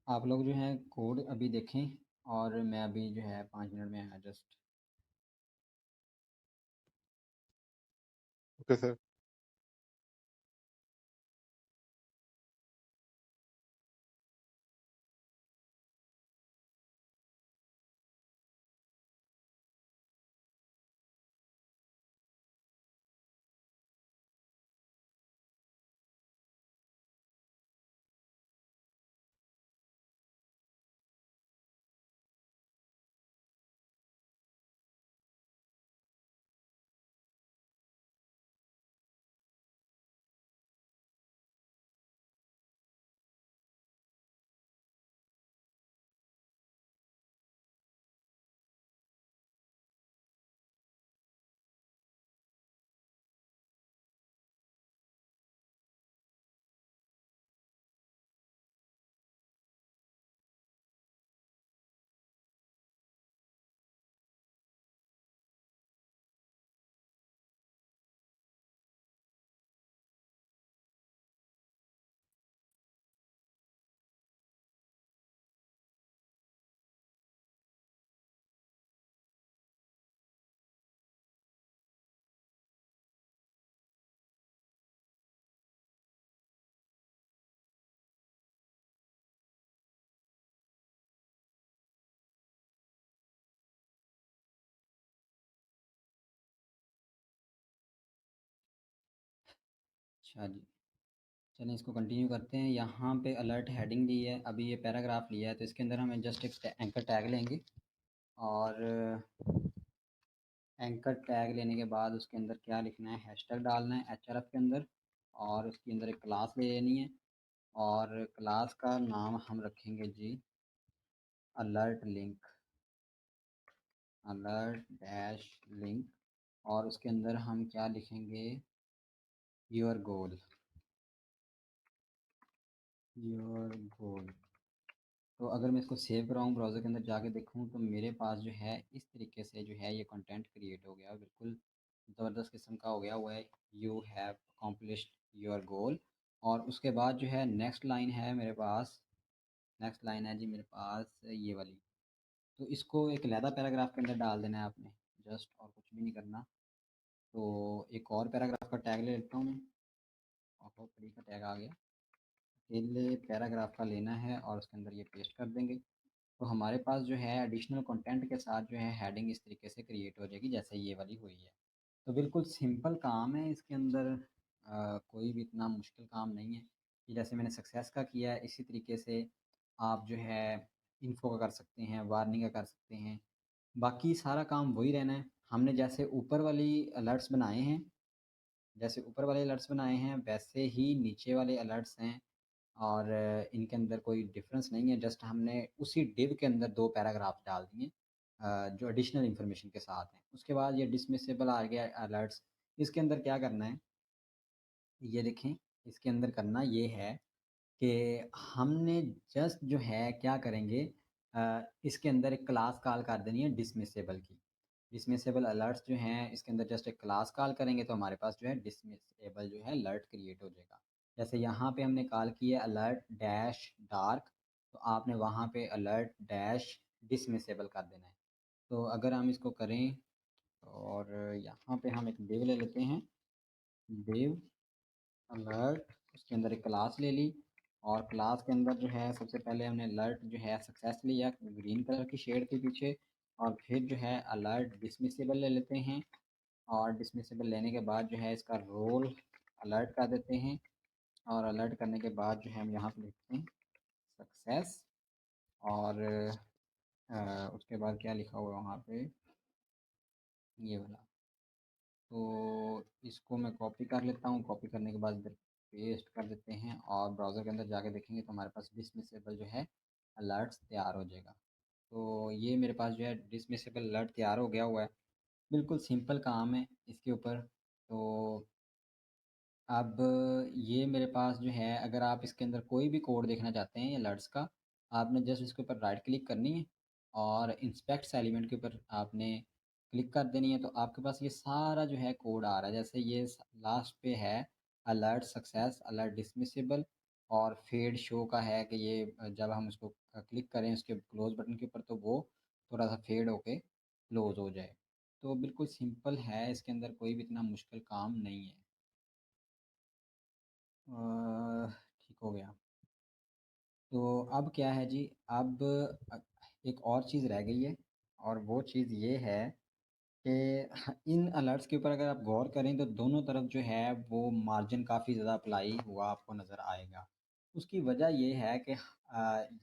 आप लोग जो है कोड अभी देखें और मैं अभी जो है 5 मिनट में आया जस्ट। Okay sir. अच्छा जी, चलें इसको कंटिन्यू करते हैं। यहाँ पे अलर्ट हेडिंग ली है, अभी ये पैराग्राफ लिया है, तो इसके अंदर हमें जस्ट एक एंकर टैग लेंगे और एंकर टैग लेने के बाद उसके अंदर क्या लिखना है, हैशटैग डालना है एचआरएफ के अंदर और उसके अंदर एक क्लास ले लेनी है और क्लास का नाम हम रखेंगे G alert link, alert dash link. और उसके अंदर हम क्या लिखेंगे, योर गोल, योर गोल। तो अगर मैं इसको सेव कराऊँ ब्राउज़र के अंदर जाके देखूँ तो मेरे पास जो है इस तरीके से जो है ये कंटेंट क्रिएट हो गया, बिल्कुल ज़बरदस्त किस्म का हो गया हुआ है। You have accomplished your goal. और उसके बाद जो है नेक्स्ट लाइन है मेरे पास, नेक्स्ट लाइन है जी मेरे पास ये वाली, तो इसको एक अलहदा पैराग्राफ के अंदर डाल देना है आपने, जस्ट, और कुछ भी नहीं करना। तो एक और पैराग्राफ का टैग ले लेता हूँ मैं, ऑटो फ्री का टैग आ गया, अकेले पैराग्राफ का लेना है और उसके अंदर ये पेस्ट कर देंगे। तो हमारे पास जो है एडिशनल कंटेंट के साथ जो है हेडिंग इस तरीके से क्रिएट हो जाएगी जैसे ये वाली हुई है। तो बिल्कुल सिंपल काम है इसके अंदर, कोई भी इतना मुश्किल काम नहीं है कि जैसे मैंने सक्सेस का किया है इसी तरीके से आप जो है इन्फो का कर सकते हैं, वार्निंग का कर सकते हैं। बाकी सारा काम वही रहना है। हमने जैसे ऊपर वाली अलर्ट्स बनाए हैं, जैसे ऊपर वाले अलर्ट्स बनाए हैं वैसे ही नीचे वाले अलर्ट्स हैं और इनके अंदर कोई डिफरेंस नहीं है। जस्ट हमने उसी डिव के अंदर 2 पैराग्राफ डाल दिए जो एडिशनल इन्फॉर्मेशन के साथ हैं। उसके बाद ये डिसमिसेबल आ गया अलर्ट्स, इसके अंदर क्या करना है, ये देखें, इसके अंदर करना ये है कि हमने जस्ट जो है क्या करेंगे, इसके अंदर एक क्लास कॉल कर देनी है डिसमिसेबल की। डिसमिसेबल अलर्ट्स जो हैं इसके अंदर जस्ट एक क्लास कॉल करेंगे तो हमारे पास जो है डिसमिसेबल जो है अलर्ट क्रिएट हो जाएगा। जैसे यहाँ पे हमने कॉल की है अलर्ट डैश डार्क, तो आपने वहाँ पे अलर्ट डैश डिसमिसेबल कर देना है। तो अगर हम इसको करें और यहाँ पे हम एक div ले लेते हैं, div अलर्ट, उसके अंदर एक क्लास ले ली और क्लास के अंदर जो है सबसे पहले हमने अलर्ट जो है सक्सेस लिया ग्रीन कलर की शेड के पीछे, और फिर जो है अलर्ट डिसमिसेबल ले लेते हैं, और डिसमिसेबल लेने के बाद जो है इसका रोल अलर्ट कर देते हैं, और अलर्ट करने के बाद जो है हम यहाँ पे लिखते हैं सक्सेस, और उसके बाद क्या लिखा हुआ है वहाँ पे, ये वाला। तो इसको मैं कॉपी कर लेता हूँ, कॉपी करने के बाद इधर पेस्ट कर देते हैं, और ब्राउज़र के अंदर जाके देखेंगे तो हमारे पास डिसमिसेबल जो है अलर्ट्स तैयार हो जाएगा। तो ये मेरे पास जो है डिसमिसेबल अलर्ट तैयार हो गया हुआ है। बिल्कुल सिंपल काम है इसके ऊपर। तो अब ये मेरे पास जो है, अगर आप इसके अंदर कोई भी कोड देखना चाहते हैं अलर्ट्स का, आपने जस्ट इसके ऊपर राइट क्लिक करनी है और इंस्पेक्ट एलिमेंट के ऊपर आपने क्लिक कर देनी है, तो आपके पास ये सारा जो है कोड आ रहा है। जैसे ये लास्ट पे है अलर्ट सक्सेस, अलर्ट डिसमिसेबल, और फेड शो का है कि ये जब हम इसको क्लिक करें उसके क्लोज बटन के ऊपर तो वो थोड़ा सा फेड होके क्लोज हो जाए। तो बिल्कुल सिंपल है, इसके अंदर कोई भी इतना मुश्किल काम नहीं है। ठीक हो गया। तो अब क्या है जी, अब अ, एक और चीज़ रह गई है, और वो चीज़ ये है कि इन अलर्ट्स के ऊपर अगर आप गौर करें तो दोनों तरफ जो है वो मार्जिन काफ़ी ज़्यादा अप्लाई हुआ आपको नज़र आएगा। उसकी वजह ये है कि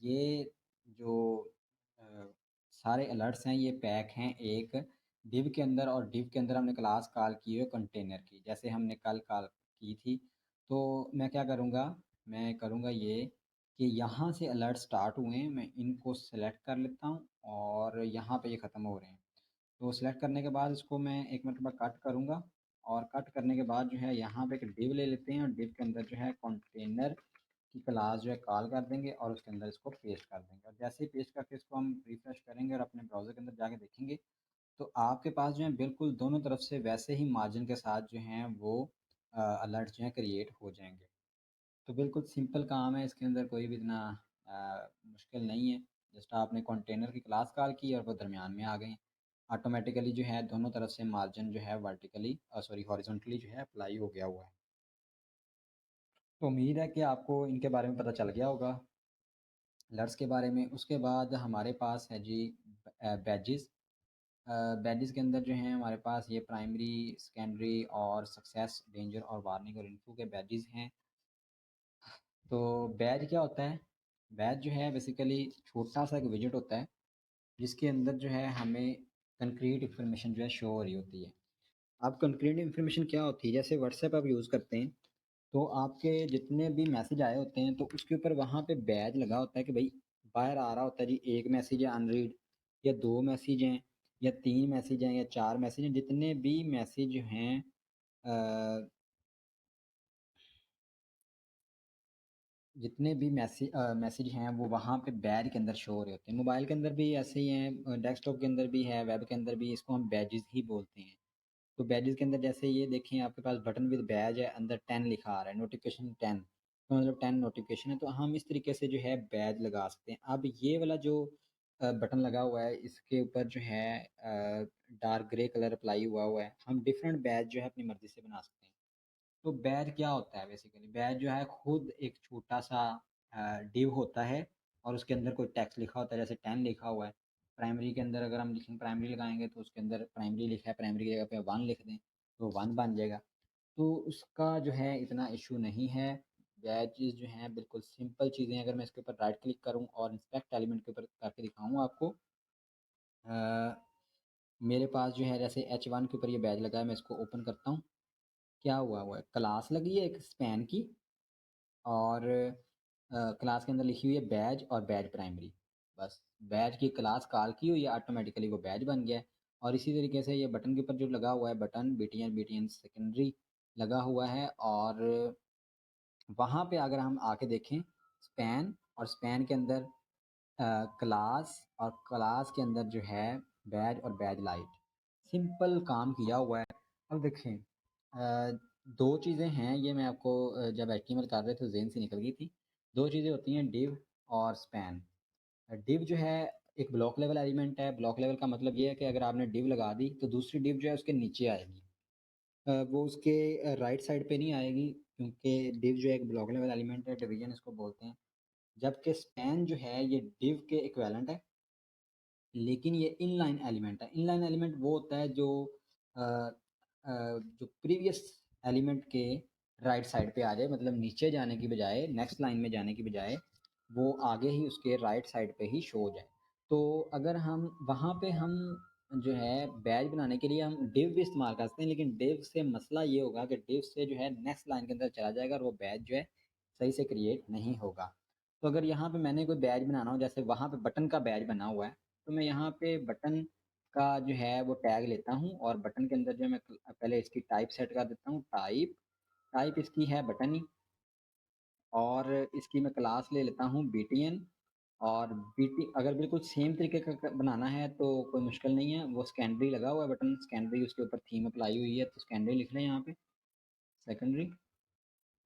ये जो अ, सारे अलर्ट्स हैं ये पैक हैं एक डिव के अंदर, और डिव के अंदर हमने क्लास कॉल की है कंटेनर की, जैसे हमने कल कॉल की थी। तो मैं क्या करूँगा, मैं करूँगा ये कि यहाँ से अलर्ट स्टार्ट हुए हैं, मैं इनको सेलेक्ट कर लेता हूँ और यहाँ पे ये ख़त्म हो रहे हैं। तो सेलेक्ट करने के बाद इसको मैं एक मरतबा कट करूँगा, और कट करने के बाद जो है यहाँ पे एक डिव ले लेते हैं, और डिव के अंदर जो है कंटेनर की क्लास जो है कॉल कर देंगे और उसके अंदर इसको पेस्ट कर देंगे, और जैसे ही पेस्ट करके इसको हम रिफ्रेश करेंगे और अपने ब्राउज़र के अंदर जाके देखेंगे तो आपके पास जो है बिल्कुल दोनों तरफ से वैसे ही मार्जिन के साथ जो हैं वो अलर्ट जो हैं क्रिएट हो जाएंगे। तो बिल्कुल सिंपल काम है, इसके अंदर कोई भी इतना मुश्किल नहीं है। जस्ट आपने कंटेनर की क्लास कॉल की और वो दरमियान में आ गए, ऑटोमेटिकली जो है दोनों तरफ से मार्जिन जो है वर्टिकली सॉरी हॉरिजॉन्टली जो है अप्लाई हो गया हुआ है। तो उम्मीद है कि आपको इनके बारे में पता चल गया होगा, अलर्ट्स के बारे में। उसके बाद हमारे पास है जी बैजेस। बैजेस के अंदर जो हैं हमारे पास ये प्राइमरी, सेकेंडरी और सक्सेस, डेंजर और वार्निंग और इन्फो के बैजेस हैं। तो बैज क्या होता है? बैज जो है बेसिकली छोटा सा एक विजेट होता है जिसके अंदर जो है हमें कंक्रीट इन्फॉर्मेशन जो है शो हो रही होती है। अब कंक्रीट इन्फॉर्मेशन क्या होती है, जैसे व्हाट्सएप आप यूज़ करते हैं तो आपके जितने भी मैसेज आए होते हैं तो उसके ऊपर वहाँ पे बैज लगा होता है कि भाई बाहर आ रहा होता है जी, एक मैसेज है अनरीड, या दो मैसेज हैं, या तीन मैसेज हैं, या चार मैसेज हैं, जितने भी मैसेज हैं जितने भी मैसेज हैं वो वहाँ पे बैज के अंदर शो हो रहे होते हैं। मोबाइल के अंदर भी ऐसे ही हैं, डेस्कटॉप के अंदर भी है, वेब के अंदर भी, इसको हम बैजेस ही बोलते हैं। तो बैजेस के अंदर जैसे ये देखें आपके पास बटन विद बैज है, अंदर 10 लिखा आ रहा है, नोटिफिकेशन 10, तो मतलब 10 नोटिफिकेशन है, तो हम इस तरीके से जो है बैज लगा सकते हैं। अब ये वाला जो बटन लगा हुआ है इसके ऊपर जो है डार्क ग्रे कलर अप्लाई हुआ है, हम डिफरेंट बैज जो है अपनी मर्ज़ी से बना सकते हैं। तो बैज क्या होता है बेसिकली? बैज जो है खुद एक छोटा-सा डिव होता है, और उसके अंदर कोई टेक्स्ट लिखा होता है, जैसे 10 लिखा हुआ है। प्राइमरी के अंदर अगर हम लिखें, प्राइमरी लगाएँगे तो उसके अंदर प्राइमरी लिखा है, प्राइमरी की जगह पे 1 लिख दें, तो 1 बन जाएगा। तो उसका जो है इतना इश्यू नहीं है। बैजेज़ जो हैं बिल्कुल सिंपल चीज़ें हैं, अगर मैं इसके ऊपर राइट क्लिक करूँ और इंस्पेक्ट एलिमेंट के ऊपर करके दिखाऊँ आपको, अ, मेरे पास जो है जैसे H1 के ऊपर ये बैज लगा है, मैं इसको ओपन करता हूँ। क्या हुआ है, क्लास लगी है एक स्पैन की, और क्लास के अंदर लिखी हुई है बैज और बैज प्राइमरी। बस बैज की क्लास कॉल की हुई है, ऑटोमेटिकली वो बैज बन गया है। और इसी तरीके से ये बटन के ऊपर जो लगा हुआ है बटन बीटीएन बीटीएन सेकेंडरी लगा हुआ है, और वहाँ पे अगर हम आके देखें स्पैन, और स्पैन के अंदर क्लास, और क्लास के अंदर जो है बैज और बैज लाइट, सिंपल काम किया हुआ है। अब देखें, दो चीज़ें हैं, ये मैं आपको जब एचटीएमएल कर रहे थे ज़हन से निकल गई थी। दो चीज़ें होती हैं, डिव और स्पैन। डिव जो है एक ब्लॉक लेवल एलिमेंट है। ब्लॉक लेवल का मतलब ये है कि अगर आपने डिव लगा दी तो दूसरी डिव जो है उसके नीचे आएगी। वो उसके राइट साइड पे नहीं आएगी, क्योंकि डिव जो है एक ब्लॉक लेवल एलिमेंट है, डिवीजन इसको बोलते हैं। जबकि स्पैन जो है ये डिव के इक्विवेलेंट है, लेकिन ये इनलाइन एलिमेंट है। इनलाइन एलिमेंट वो होता है जो जो प्रीवियस एलिमेंट के राइट साइड पे आ जाए, मतलब नीचे जाने की बजाय, नेक्स्ट लाइन में जाने की बजाय वो आगे ही उसके राइट साइड पे ही शो हो जाए। तो अगर हम वहाँ पे हम जो है बैज बनाने के लिए हम डिव भी इस्तेमाल कर सकते हैं, लेकिन डिव से मसला ये होगा कि डिव से जो है नेक्स्ट लाइन के अंदर चला जाएगा और वो बैज जो है सही से क्रिएट नहीं होगा। तो अगर यहाँ पे मैंने कोई बैज बनाना हो, जैसे वहाँ पे बटन का बैज बना हुआ है, तो मैं यहाँ पे बटन का जो है वो टैग लेता हूँ और बटन के अंदर जो मैं पहले इसकी टाइप सेट कर देता हूँ। टाइप टाइप इसकी है बटन ही, और इसकी मैं क्लास ले लेता हूँ बीटीएन। और बीटी अगर बिल्कुल सेम तरीके का बनाना है तो कोई मुश्किल नहीं है, वो सेकेंडरी लगा हुआ है बटन, सेकेंडरी उसके ऊपर थीम अप्लाई हुई है तो सेकेंडरी लिख लें यहाँ पे, सेकेंडरी।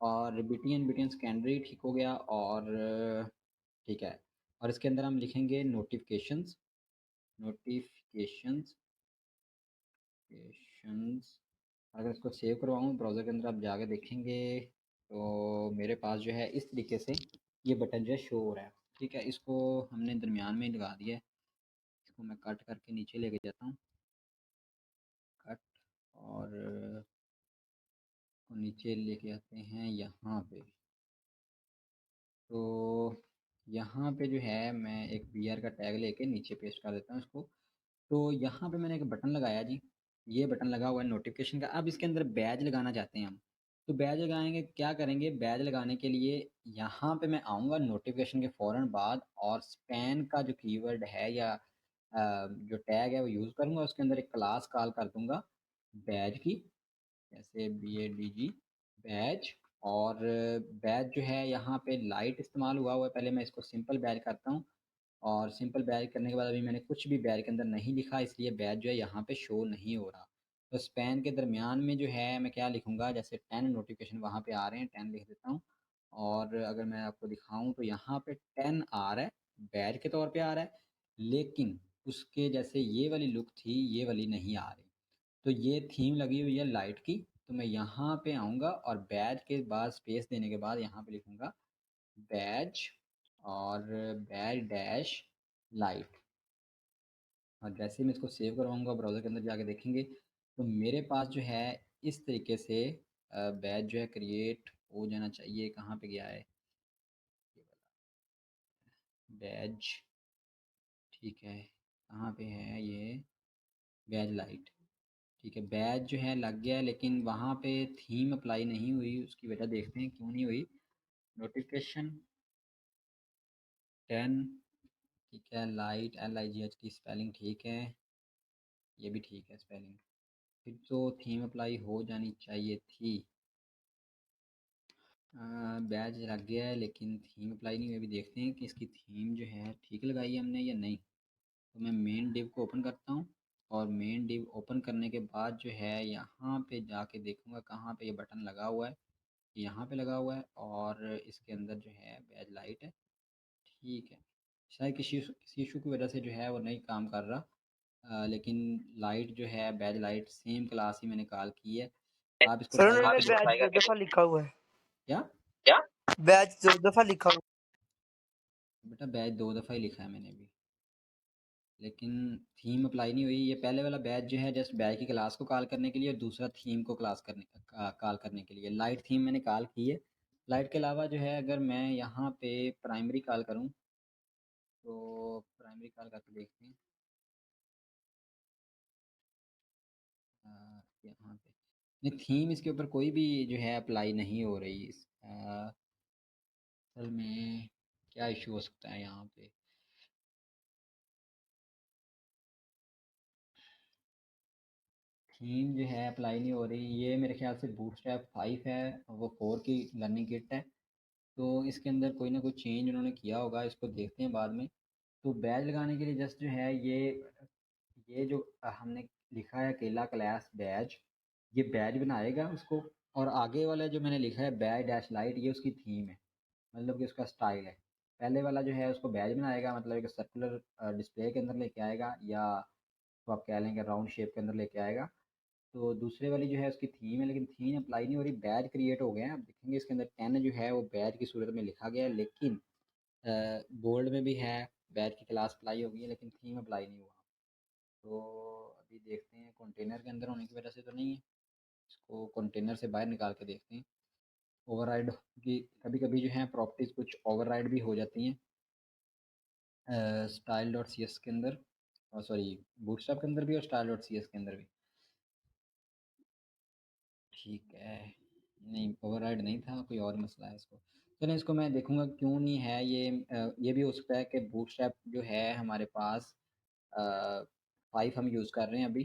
और बीटीएन बीटीएन सेकेंडरी ठीक हो गया। और ठीक है, और इसके अंदर हम लिखेंगे नोटिफिकेशंस। नोटिफिकेशंस नोटिफिकेशंस अगर इसको सेव करवाऊँ ब्राउज़र के अंदर आप जाके देखेंगे तो मेरे पास जो है इस तरीके से ये बटन जो है शो हो रहा है। ठीक है, इसको हमने दरमियान में ही लगा दिया है। इसको मैं कट करके नीचे लेके जाता हूँ, कट, और नीचे लेके आते हैं यहाँ पे। तो यहाँ पे जो है मैं एक बी आर का टैग लेके नीचे पेस्ट कर देता हूँ इसको। तो यहाँ पे मैंने एक बटन लगाया जी, ये बटन लगा हुआ है नोटिफिकेशन का। अब इसके अंदर बैज लगाना चाहते हैं हम, तो बैज लगाएंगे, क्या करेंगे, बैज लगाने के लिए यहाँ पे मैं आऊँगा नोटिफिकेशन के फ़ौरन बाद, और स्पैन का जो कीवर्ड है या जो टैग है वो यूज़ करूँगा। उसके अंदर एक क्लास कॉल कर दूँगा बैज की, जैसे BADG बैज। और बैज जो है यहाँ पे लाइट इस्तेमाल हुआ है, पहले मैं इसको सिंपल बैज करता हूँ। और सिंपल बैज करने के बाद अभी मैंने कुछ भी बैज के अंदर नहीं लिखा, इसलिए बैज जो है यहाँ पे शो नहीं हो रहा। तो स्पैन के दरमियान में जो है मैं क्या लिखूँगा, जैसे 10 नोटिफिकेशन वहाँ पे आ रहे हैं, 10 लिख देता हूँ। और अगर मैं आपको दिखाऊँ तो यहाँ पे 10 आ रहा है, बैज के तौर पे आ रहा है, लेकिन उसके जैसे ये वाली लुक थी ये वाली नहीं आ रही। तो ये थीम लगी हुई है लाइट की, तो मैं यहाँ पे आऊँगा और बैज के बाद स्पेस देने के बाद यहाँ पे लिखूँगा बैज, और बैज डैश लाइट। और जैसे ही मैं इसको सेव करवाऊँगा ब्राउज़र के अंदर जाके देखेंगे तो मेरे पास जो है इस तरीके से बैज जो है क्रिएट हो जाना चाहिए। कहाँ पे गया है ये वाला बैज, ठीक है, कहाँ पे है ये, बैज लाइट। ठीक है, बैज जो है लग गया है, लेकिन वहाँ पे थीम अप्लाई नहीं हुई, उसकी वजह देखते हैं क्यों नहीं हुई। नोटिफिकेशन 10, ठीक है, लाइट LIGH की स्पेलिंग ठीक है, ये भी ठीक है स्पेलिंग, फिर तो थीम अप्लाई हो जानी चाहिए थी। बैज लग गया है लेकिन थीम अप्लाई नहीं हुई। अभी देखते हैं कि इसकी थीम जो है ठीक लगाई है हमने या नहीं। तो मैं मेन डिव को ओपन करता हूँ, और मेन डिव ओपन करने के बाद जो है यहाँ पे जाके देखूँगा कहाँ पे ये बटन लगा हुआ है, यहाँ पे लगा हुआ है, और इसके अंदर जो है बैज लाइट है। ठीक है, शायद किसी इशू की वजह से जो है वो नहीं काम कर रहा। लेकिन लाइट जो है बैज लाइट सेम क्लास ही मैंने कॉल की है। आप इसको सर ट्राई उन्होंने करके बैच देखिए। 2 दफा लिखा हुआ है। क्या क्या? बैच 2 दफा लिखा हुआ बेटा, बैच 2 दफ़ा ही लिखा है मैंने भी, लेकिन थीम अप्लाई नहीं हुई। ये पहले वाला बैच जो है जस्ट बैच की क्लास को कॉल करने के लिए, और दूसरा थीम को क्लास करने कॉल करने के लिए। लाइट थीम मैंने कॉल की है। लाइट के अलावा जो है अगर मैं यहाँ पे प्राइमरी कॉल करूँ तो प्राइमरी कॉल करके देखते हैं। यहाँ पे नहीं, थीम इसके ऊपर कोई भी जो है अप्लाई नहीं हो रही। असल में क्या इशू हो सकता है यहाँ पे, थीम जो है अप्लाई नहीं हो रही। ये मेरे ख्याल से बूटस्ट्रैप 5 है, वो 4 की लर्निंग किट है, तो इसके अंदर कोई ना कोई चेंज उन्होंने किया होगा, इसको देखते हैं बाद में। तो बैज लगाने के लिए जस्ट जो है ये जो हमने लिखा है अकेला क्लास बैज, ये बैज बनाएगा उसको। और आगे वाला जो मैंने लिखा है बैज डैश लाइट, ये उसकी थीम है, मतलब कि उसका स्टाइल है। पहले वाला जो है उसको बैज बनाएगा, मतलब एक सर्कुलर डिस्प्ले के अंदर लेके आएगा, या तो आप कह लेंगे राउंड शेप के अंदर लेके आएगा। तो दूसरे वाली जो है उसकी थीम है, लेकिन थीम अप्लाई नहीं हो रही, बैज क्रिएट हो गए हैं। आप देखेंगे इसके अंदर 10 जो है वो बैज की सूरत में लिखा गया है, लेकिन बोल्ड में भी है, बैज की क्लास अप्लाई हो गई है, लेकिन थीम अप्लाई नहीं हुआ। तो अभी देखते हैं, कंटेनर के अंदर होने की वजह से तो नहीं है, इसको कंटेनर से बाहर निकाल के देखते हैं। ओवरराइड की कभी कभी जो है प्रॉपर्टीज़ कुछ ओवरराइड भी हो जाती हैं स्टाइल डॉट सी एस के अंदर, और सॉरी बूटस्ट्रैप के अंदर भी और स्टाइल डॉट सी एस के अंदर भी। ठीक है, नहीं ओवरराइड नहीं था, कोई और मसला है इसको। चलें इसको मैं देखूंगा क्यों नहीं है ये। ये भी हो सकता है कि बूटस्ट्रैप जो है हमारे पास 5 हम यूज़ कर रहे हैं अभी,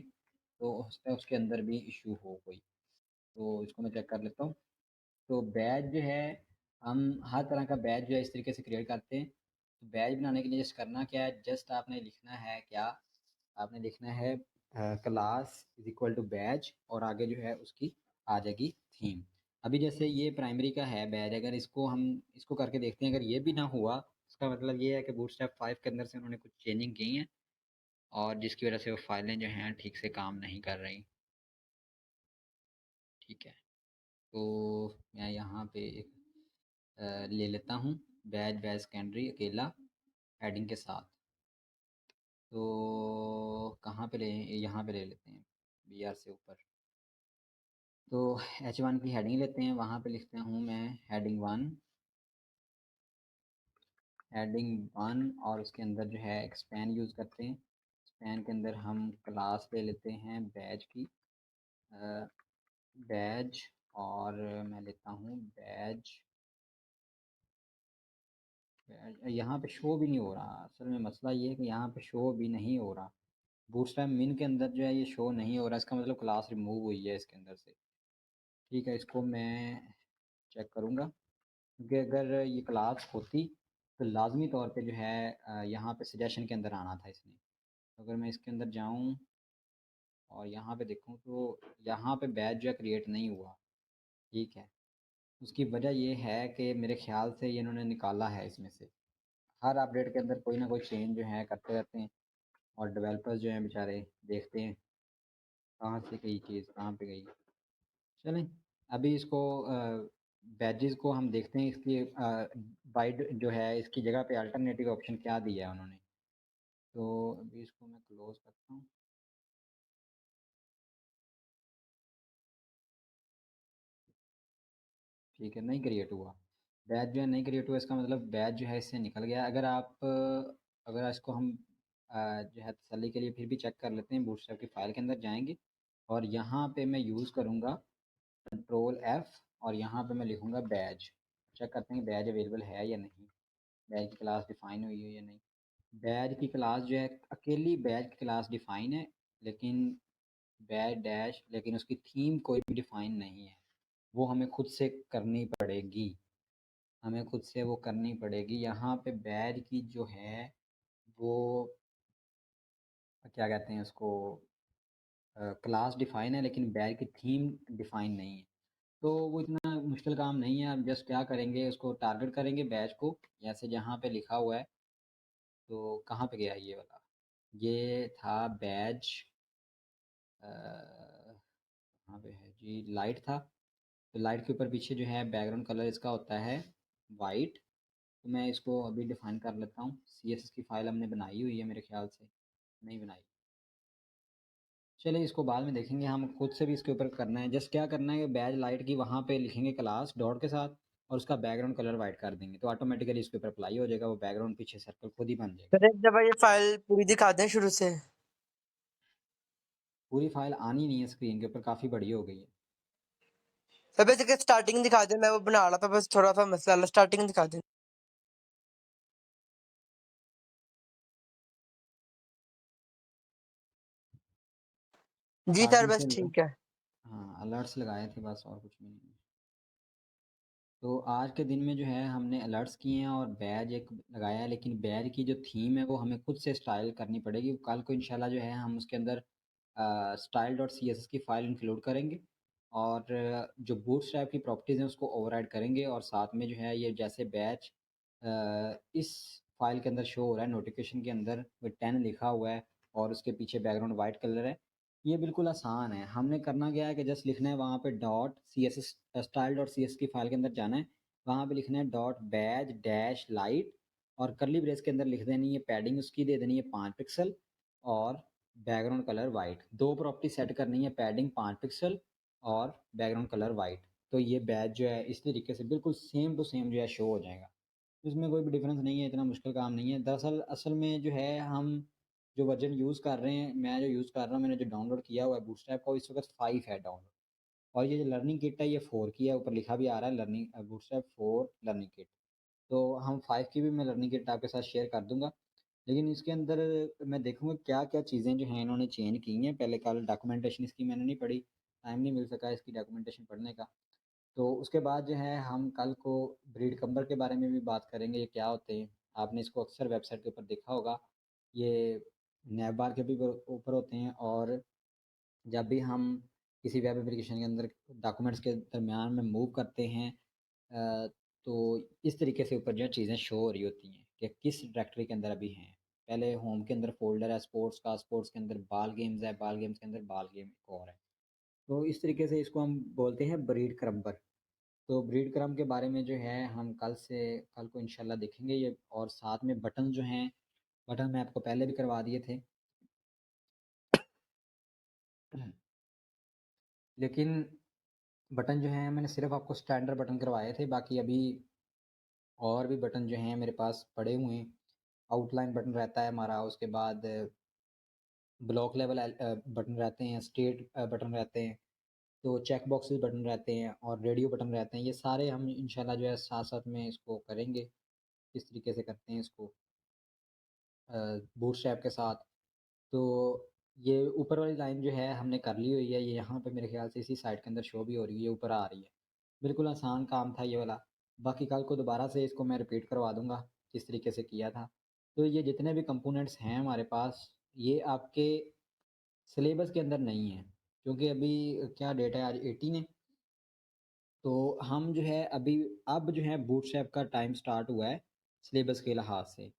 तो हो सकता है उसके अंदर भी इशू हो कोई। तो इसको मैं चेक कर लेता हूँ। तो बैज जो है, हम हर तरह का बैज जो है इस तरीके से क्रिएट करते हैं। तो बैज बनाने के लिए जस्ट करना क्या है, जस्ट आपने लिखना है क्या, आपने लिखना है class is equal to badge, और आगे जो है उसकी आ जाएगी थीम। अभी जैसे ये प्राइमरी का है बैज, अगर इसको हम इसको करके देखते हैं, अगर ये भी ना हुआ, इसका मतलब ये है कि बूटस्ट्रैप 5 के अंदर से उन्होंने कुछ चेंजिंग की हैं, और जिसकी वजह से वो फाइलें जो हैं ठीक से काम नहीं कर रही। ठीक है, तो मैं यहाँ पे एक ले लेता हूँ बैज बैज सेकेंडरी अकेला हेडिंग के साथ। तो कहाँ पे ले, यहाँ पे ले लेते हैं बी आर से ऊपर। तो H1 की हेडिंग लेते हैं, वहाँ पे लिखता हूँ मैं हेडिंग 1, और उसके अंदर जो है एक स्पैन यूज़ करते हैं। स्पैन के अंदर हम क्लास ले लेते हैं बैज की, बैज, और मैं लेता हूँ बैज। यहाँ पे शो भी नहीं हो रहा, असल में मसला ये है कि यहाँ पे शो भी नहीं हो रहा। बूटस्ट्रैप मिन के अंदर जो है ये शो नहीं हो रहा, इसका मतलब क्लास रिमूव हुई है इसके अंदर से। ठीक है, इसको मैं चेक करूँगा, क्योंकि अगर ये क्लास होती तो लाजमी तौर पे जो है यहाँ पे सजेशन के अंदर आना था इसने। तो अगर मैं इसके अंदर जाऊँ और यहाँ पे देखूँ, तो यहाँ पे बैच जो है क्रिएट नहीं हुआ। ठीक है, उसकी वजह ये है कि मेरे ख्याल से ये इन्होंने निकाला है इसमें से। हर अपडेट के अंदर कोई ना कोई चेंज जो है करते रहते हैं, और डेवलपर्स जो हैं बेचारे देखते हैं कहाँ से गई चीज़, कहाँ पे गई। चलें, अभी इसको बैजेस को हम देखते हैं, इसकी बाइट जो है इसकी जगह पे अल्टरनेटिव ऑप्शन क्या दिया है उन्होंने। तो अभी इसको मैं क्लोज करता हूँ। ठीक है, नहीं क्रिएट हुआ बैच, जो है नहीं क्रिएट हुआ, इसका मतलब बैच जो है इससे निकल गया। अगर आप अगर इसको हम जो है तसल्ली के लिए फिर भी चेक कर लेते हैं, बूटस्ट्रैप की फ़ाइल के अंदर जाएंगे, और यहाँ पे मैं यूज़ करूँगा कंट्रोल F, और यहाँ पे मैं लिखूँगा बैज। चेक करते हैं बैज अवेलेबल है या नहीं, बैज की क्लास डिफ़ाइन हुई है या नहीं। बैज की क्लास जो है अकेली बैज की क्लास डिफ़ाइन है, लेकिन बैज डैश, लेकिन उसकी थीम कोई भी डिफ़ाइन नहीं है। वो हमें खुद से करनी पड़ेगी, हमें खुद से वो करनी पड़ेगी। यहाँ पे बैज की जो है वो क्या कहते हैं उसको, क्लास डिफ़ाइन है, लेकिन बैज की थीम डिफ़ाइन नहीं है। तो वो इतना मुश्किल काम नहीं है। आप जस्ट क्या करेंगे, उसको टारगेट करेंगे बैच को, जैसे जहाँ पे लिखा हुआ है। तो कहाँ पे गया ये वाला, ये था बैच, कहाँ पे है जी, लाइट था। तो लाइट के ऊपर पीछे जो है बैकग्राउंड कलर इसका होता है वाइट। तो मैं इसको अभी डिफ़ाइन कर लेता हूँ। CSS की फ़ाइल हमने बनाई हुई है मेरे ख्याल से, नहीं बनाई। चलिए इसको बाद में देखेंगे, हम खुद से भी इसके ऊपर करना है। जस्ट क्या करना है, बैज लाइट की वहाँ पे लिखेंगे क्लास डॉट के साथ, और उसका बैकग्राउंड कलर वाइट कर देंगे, तो ऑटोमेटिकली इसके ऊपर अप्लाई हो जाएगा, वो बैकग्राउंड पीछे सर्कल खुद ही बन जाएगा। सर एक दफा ये फाइल पूरी दिखा दें शुरू से। पूरी फाइल आनी नहीं है स्क्रीन के ऊपर, काफ़ी बड़ी हो गई है। सर बस एक स्टार्टिंग दिखा दें, मैं वो बना रहा था, बस थोड़ा सा मसला, स्टार्टिंग दिखा दें। जी सर स्टार्टिंग से बस ठीक है। हाँ, अलर्ट्स लगाए थे बस, और कुछ भी नहीं। तो आज के दिन में जो है हमने अलर्ट्स किए हैं और बैज एक लगाया है, लेकिन बैज की जो थीम है वो हमें खुद से स्टाइल करनी पड़ेगी। कल को इंशाल्लाह जो है हम उसके अंदर style dot C S S की फ़ाइल इंक्लूड करेंगे, और जो बूटस्ट्रैप की प्रॉपर्टीज़ हैं उसको ओवरराइड करेंगे, और साथ में जो है ये जैसे बैच इस फ़ाइल के अंदर शो हो रहा है, नोटिफ़िकेशन के अंदर वो 10 लिखा हुआ है और उसके पीछे बैकग्राउंड वाइट कलर है। ये बिल्कुल आसान है, हमने करना क्या है कि जस्ट लिखना है वहाँ पे dot CSS style dot CSS की फ़ाइल के अंदर जाना है, वहाँ पे लिखना है डॉट बैज डैश लाइट और कर्ली ब्रेस के अंदर लिख देनी है पैडिंग उसकी दे देनी है 5 पिक्सल और background colour white. 2 property set करनी है, पैडिंग 5 पिक्सल और बैकग्राउंड कलर वाइट। तो ये बैज जो है इस तरीके से बिल्कुल सेम टू सेम जो है शो हो जाएगा। इसमें कोई भी डिफ़रेंस नहीं है, इतना मुश्किल काम नहीं है। दरअसल असल में जो है हम जो वर्ज़न यूज़ कर रहे हैं, मैं जो यूज़ कर रहा हूँ, मैंने जो डाउनलोड किया हुआ है बूटस्ट्रैप का, वो इस वक़्त 5 है डाउनलोड और ये जो लर्निंग किट है, ये 4 की है, ऊपर लिखा भी आ रहा है लर्निंग बूटस्ट्रैप 4 लर्निंग किट। तो हम 5 की भी मैं लर्निंग किट आपके साथ शेयर कर दूँगा। लेकिन इसके अंदर मैं देखूँगा क्या-क्या चीज़ें जो हैं इन्होंने चेंज की हैं। पहले कल डॉक्यूमेंटेशन इसकी मैंने नहीं पढ़ी, टाइम नहीं मिल सका इसकी डॉक्यूमेंटेशन पढ़ने का। तो उसके बाद जो है हम कल को ब्रीड कम्बर के बारे में भी बात करेंगे, ये क्या होते हैं? आपने इसको अक्सर वेबसाइट के ऊपर देखा होगा। ये नैव बार के भी ऊपर होते हैं और जब भी हम किसी वेब एप्लीकेशन के अंदर डॉक्यूमेंट्स के दरमियान में मूव करते हैं तो इस तरीके से ऊपर जो है चीज़ें शो हो रही होती हैं कि किस डायरेक्टरी के अंदर अभी हैं। पहले होम के अंदर फ़ोल्डर है स्पोर्ट्स का, स्पोर्ट्स के अंदर बाल गेम्स है, बाल गेम्स के अंदर बाल गेम एक और है। तो इस तरीके से इसको हम बोलते हैं ब्रीड क्रम्बर। तो ब्रीड क्रम्ब के बारे में जो है हम कल को इंशाल्लाह देखेंगे ये और साथ में बटन जो हैं, बटन मैं आपको पहले भी करवा दिए थे। लेकिन बटन जो हैं मैंने सिर्फ़ आपको स्टैंडर्ड बटन करवाए थे, बाकी अभी और भी बटन जो हैं मेरे पास पड़े हुए हैं। आउटलाइन बटन रहता है हमारा, उसके बाद ब्लॉक लेवल बटन रहते हैं, स्टेट बटन रहते हैं, तो चेक बॉक्सेस बटन रहते हैं और रेडियो बटन रहते हैं। ये सारे हम इंशाल्लाह जो है साथ-साथ में इसको करेंगे, किस तरीके से करते हैं इसको बूटस्ट्रैप के साथ। तो ये ऊपर वाली लाइन जो है हमने कर ली हुई है, ये यहाँ पे मेरे ख़्याल से इसी साइड के अंदर शो भी हो रही है, ये ऊपर आ रही है। बिल्कुल आसान काम था ये वाला। बाकी कल को दोबारा से इसको मैं रिपीट करवा दूँगा, किस तरीके से किया था। तो ये जितने भी कंपोनेंट्स हैं हमारे पास, ये आपके सिलेबस के अंदर नहीं है, क्योंकि अभी क्या डेट है आज 18 है, तो हम जो है अभी अब जो है बूटस्ट्रैप का टाइम स्टार्ट हुआ है सिलेबस के लिहाज से।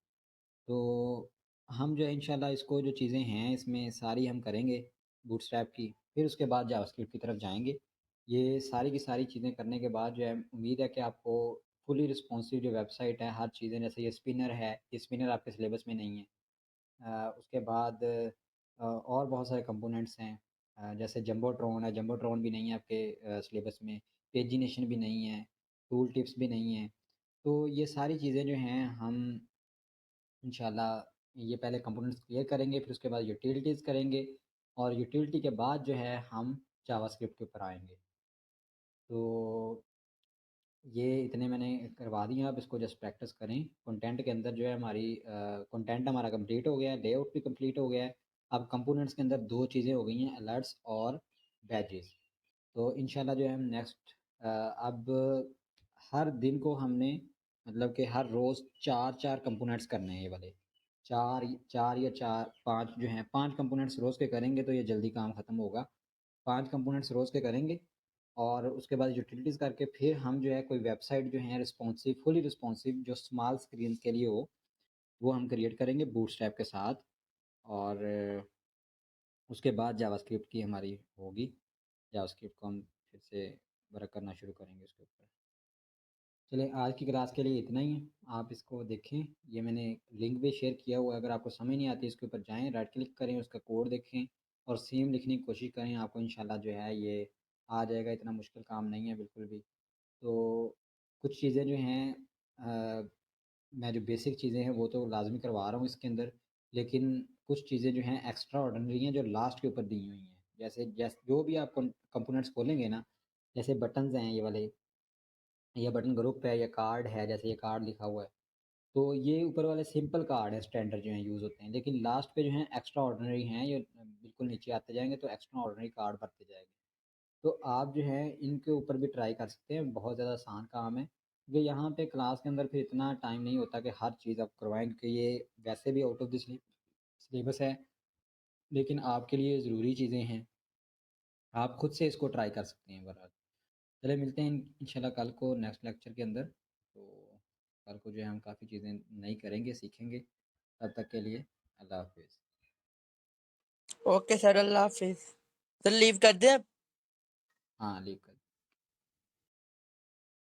तो हम जो है इंशाल्लाह इसको जो चीज़ें हैं इसमें सारी हम करेंगे बूटस्ट्रैप की, फिर उसके बाद जावास्क्रिप्ट की तरफ जाएँगे। ये सारी की सारी चीज़ें करने के बाद जो है उम्मीद है कि आपको फुली रिस्पॉन्सिव जो वेबसाइट है, हर चीज़ें जैसे ये स्पिनर है, ये स्पिनर आपके सिलेबस में नहीं है। उसके बाद और बहुत सारे कंपोनेंट्स हैं जैसे जंबोट्रॉन है, जंबोट्रॉन भी नहीं है आपके सिलेबस में, पेजिनेशन भी नहीं है, टूल टिप्स भी नहीं है। तो ये सारी चीज़ें जो हैं हम इंशाल्लाह ये पहले कंपोनेंट्स क्लियर करेंगे, फिर उसके बाद यूटिलिटीज़ करेंगे और यूटिलिटी के बाद जो है हम जावास्क्रिप्ट के ऊपर आएँगे। तो ये इतने मैंने करवा दिए हैं, अब इसको जस्ट प्रैक्टिस करें। कंटेंट के अंदर जो है हमारी कंटेंट हमारा कंप्लीट हो गया है, लेआउट भी कंप्लीट हो गया है। अब कंपोनेंट्स के अंदर 2 चीज़ें हो गई हैं, अलर्ट्स और बैजेस। तो इंशाल्लाह जो है हम नेक्स्ट अब हर दिन को हमने मतलब कि हर रोज़ 4-4 कंपोनेंट्स करने हैं ये वाले। 4 या 4 5 जो हैं 5 कंपोनेंट्स रोज़ के करेंगे तो ये जल्दी काम ख़त्म होगा। 5 कंपोनेंट्स रोज़ के करेंगे और उसके बाद यूटिलिटीज़ करके फिर हम जो है कोई वेबसाइट जो है रिस्पॉन्सिव फुली रिस्पॉन्सिव जो स्मॉल स्क्रीन्स के लिए हो, वो हम क्रिएट करेंगे बूटस्ट्रैप के साथ और उसके बाद जावास्क्रिप्ट की हमारी होगी। जावास्क्रिप्ट को हम फिर से वर्क करना शुरू करेंगे उसके ऊपर। चलिए आज की क्लास के लिए इतना ही है। आप इसको देखें, ये मैंने लिंक भी शेयर किया हुआ है, अगर आपको समझ नहीं आती इसके ऊपर जाएँ, राइट क्लिक करें, उसका कोड देखें और सेम लिखने की कोशिश करें, आपको इंशाल्लाह जो है ये आ जाएगा, इतना मुश्किल काम नहीं है बिल्कुल भी। तो कुछ चीज़ें जो हैं मैं जो बेसिक चीज़ें हैं वो तो लाज़मी करवा रहा हूँ इसके अंदर, लेकिन कुछ चीज़ें जो हैं एक्स्ट्रा ऑर्डिनरी हैं जो लास्ट के ऊपर दी हुई हैं। जैसे जो भी आप कंपोनेंट्स खोलेंगे ना, जैसे बटन्स हैं ये वाले, ये बटन ग्रुप है या कार्ड है, जैसे ये कार्ड लिखा हुआ है, तो ये ऊपर वाले सिंपल कार्ड है स्टैंडर्ड जो हैं यूज़ होते हैं, लेकिन लास्ट पे जो हैं एक्स्ट्रा ऑर्डिनरी हैं, ये बिल्कुल नीचे आते जाएँगे तो एक्स्ट्रा ऑर्डिनरी कार्ड बढ़ते जाएँगे। तो आप जो है इनके ऊपर भी ट्राई कर सकते हैं, बहुत ज़्यादा आसान काम है। क्योंकि यहाँ पे क्लास के अंदर फिर इतना टाइम नहीं होता कि हर चीज़ आप करवाएँ क्योंकि ये वैसे भी आउट ऑफ द सिलेबस है, लेकिन आपके लिए ज़रूरी चीज़ें हैं। आप खुद से इसको ट्राई कर सकते हैं बहरहाल। चलिए मिलते हैं इंशाल्लाह कल को नेक्स्ट लेक्चर के अंदर। तो कल को जो है हम काफ़ी चीज़ें नई करेंगे, सीखेंगे। तब तक के लिए अल्लाह हाफ़िज़। ओके सर, अल्लाह हाफिज। सर लीव कर दें अब? हाँ, लीव कर